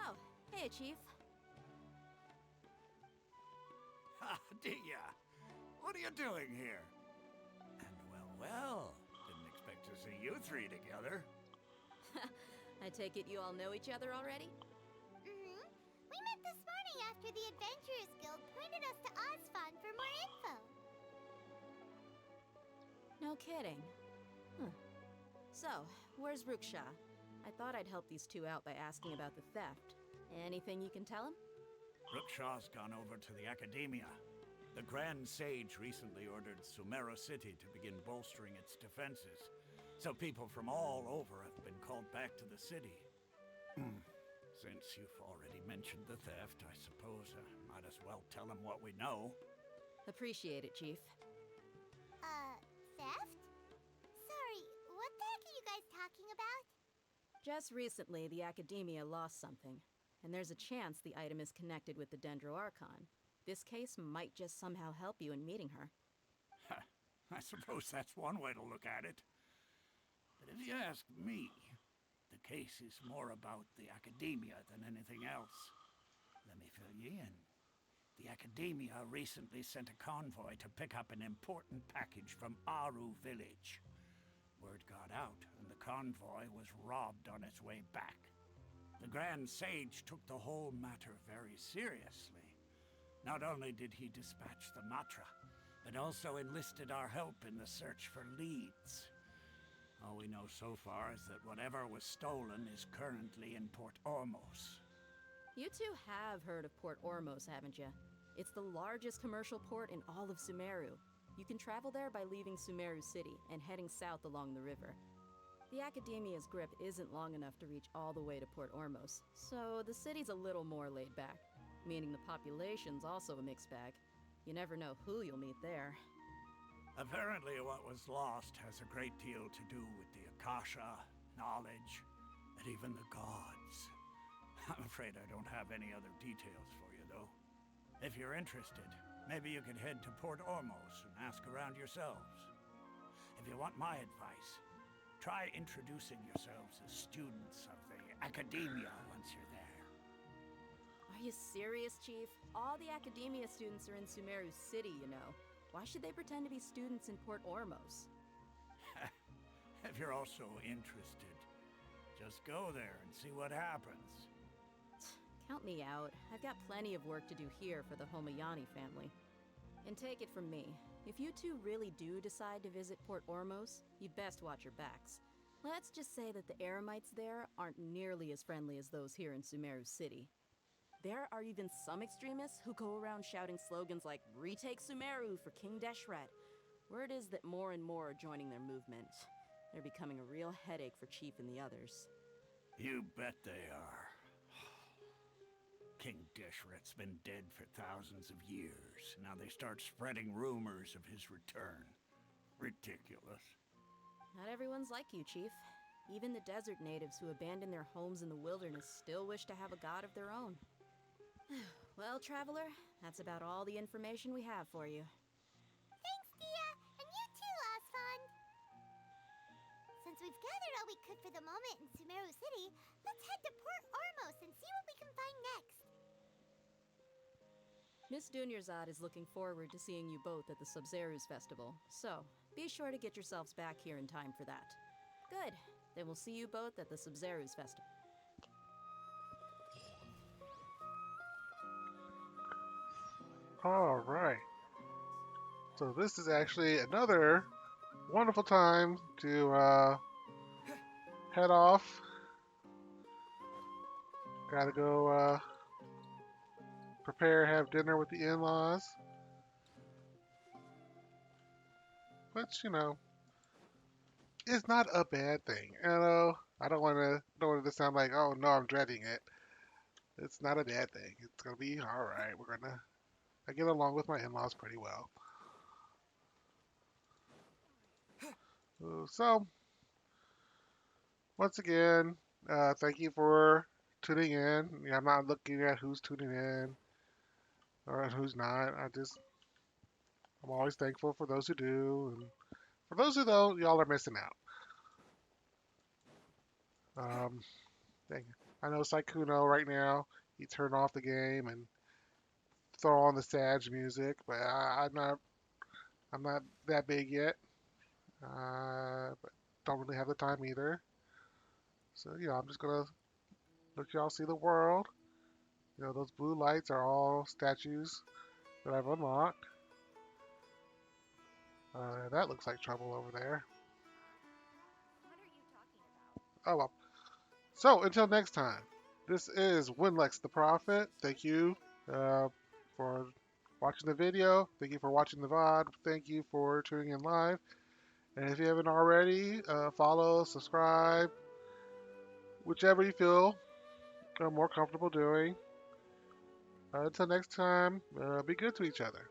Oh, hey, Chief. Ha, Dia! What are you doing here? And well, didn't expect to see you three together. I take it you all know each other already? Mm-hmm. We met this morning after the Adventurers Guild pointed us to Osfon for more info. No kidding. Huh. So, where's Ruksha? I thought I'd help these two out by asking about the theft. Anything you can tell him? Rukshaw's gone over to the Academia. The Grand Sage recently ordered Sumeru City to begin bolstering its defenses, so people from all over have been called back to the city. Since you've already mentioned the theft, I suppose I might as well tell him what we know. Appreciate it, Chief. Theft? Sorry, what the heck are you guys talking about? Just recently, the Academia lost something, and there's a chance the item is connected with the Dendro Archon. This case might just somehow help you in meeting her. I suppose that's one way to look at it. But if you ask me, the case is more about the Academia than anything else. Let me fill you in. The Academia recently sent a convoy to pick up an important package from Aru village. Word got out, and the convoy was robbed on its way back. The Grand Sage took the whole matter very seriously. Not only did he dispatch the Matra, but also enlisted our help in the search for leads. All we know so far is that whatever was stolen is currently in Port Ormos. You two have heard of Port Ormos, haven't you? It's the largest commercial port in all of Sumeru. You can travel there by leaving Sumeru City and heading south along the river. The Academia's grip isn't long enough to reach all the way to Port Ormos, so the city's a little more laid back, meaning the population's also a mixed bag. You never know who you'll meet there. Apparently what was lost has a great deal to do with the Akasha, knowledge, and even the gods. I'm afraid I don't have any other details for you, though. If you're interested, maybe you could head to Port Ormos and ask around yourselves. If you want my advice, try introducing yourselves as students of the Academia once you're there. Are you serious, Chief? All the Academia students are in Sumeru City, you know. Why should they pretend to be students in Port Ormos? If you're also interested, just go there and see what happens. Count me out. I've got plenty of work to do here for the Homayani family. And take it from me, if you two really do decide to visit Port Ormos, you'd best watch your backs. Let's just say that the Eremites there aren't nearly as friendly as those here in Sumeru City. There are even some extremists who go around shouting slogans like, "Retake Sumeru for King Deshret." Word is that more and more are joining their movement. They're becoming a real headache for Chief and the others. You bet they are. King Deshret's been dead for thousands of years. Now they start spreading rumors of his return. Ridiculous. Not everyone's like you, Chief. Even the desert natives who abandoned their homes in the wilderness still wish to have a god of their own. Well, Traveler, that's about all the information we have for you. Thanks, Dia, and you too, Asfand. Since we've gathered all we could for the moment in Sumeru City, let's head to Port Ormos and see what we can find next. Miss Dunyarzad is looking forward to seeing you both at the Sub-Zerus Festival, so be sure to get yourselves back here in time for that. Good. Then we'll see you both at the Sub-Zerus Festival. All right. So this is actually another wonderful time to head off. Gotta go prepare, have dinner with the in-laws. Which, it's not a bad thing. I don't want it to sound like, oh no, I'm dreading it. It's not a bad thing. It's gonna be all right. I get along with my in-laws pretty well. So, once again, thank you for tuning in. I'm not looking at who's tuning in or who's not. I'm always thankful for those who do, and for those who don't, y'all are missing out. Dang it. I know Saikuno right now, he turned off the game and throw on the Sag music, but I'm not that big yet. But don't really have the time either. So I'm just gonna let y'all see the world. Those blue lights are all statues that I've unlocked. That looks like trouble over there. Oh well. So until next time, this is Winlex the Prophet. Thank you for watching the video. Thank you for watching the VOD. Thank you for tuning in live. And if you haven't already, follow, subscribe, whichever you feel more comfortable doing. Until next time, be good to each other.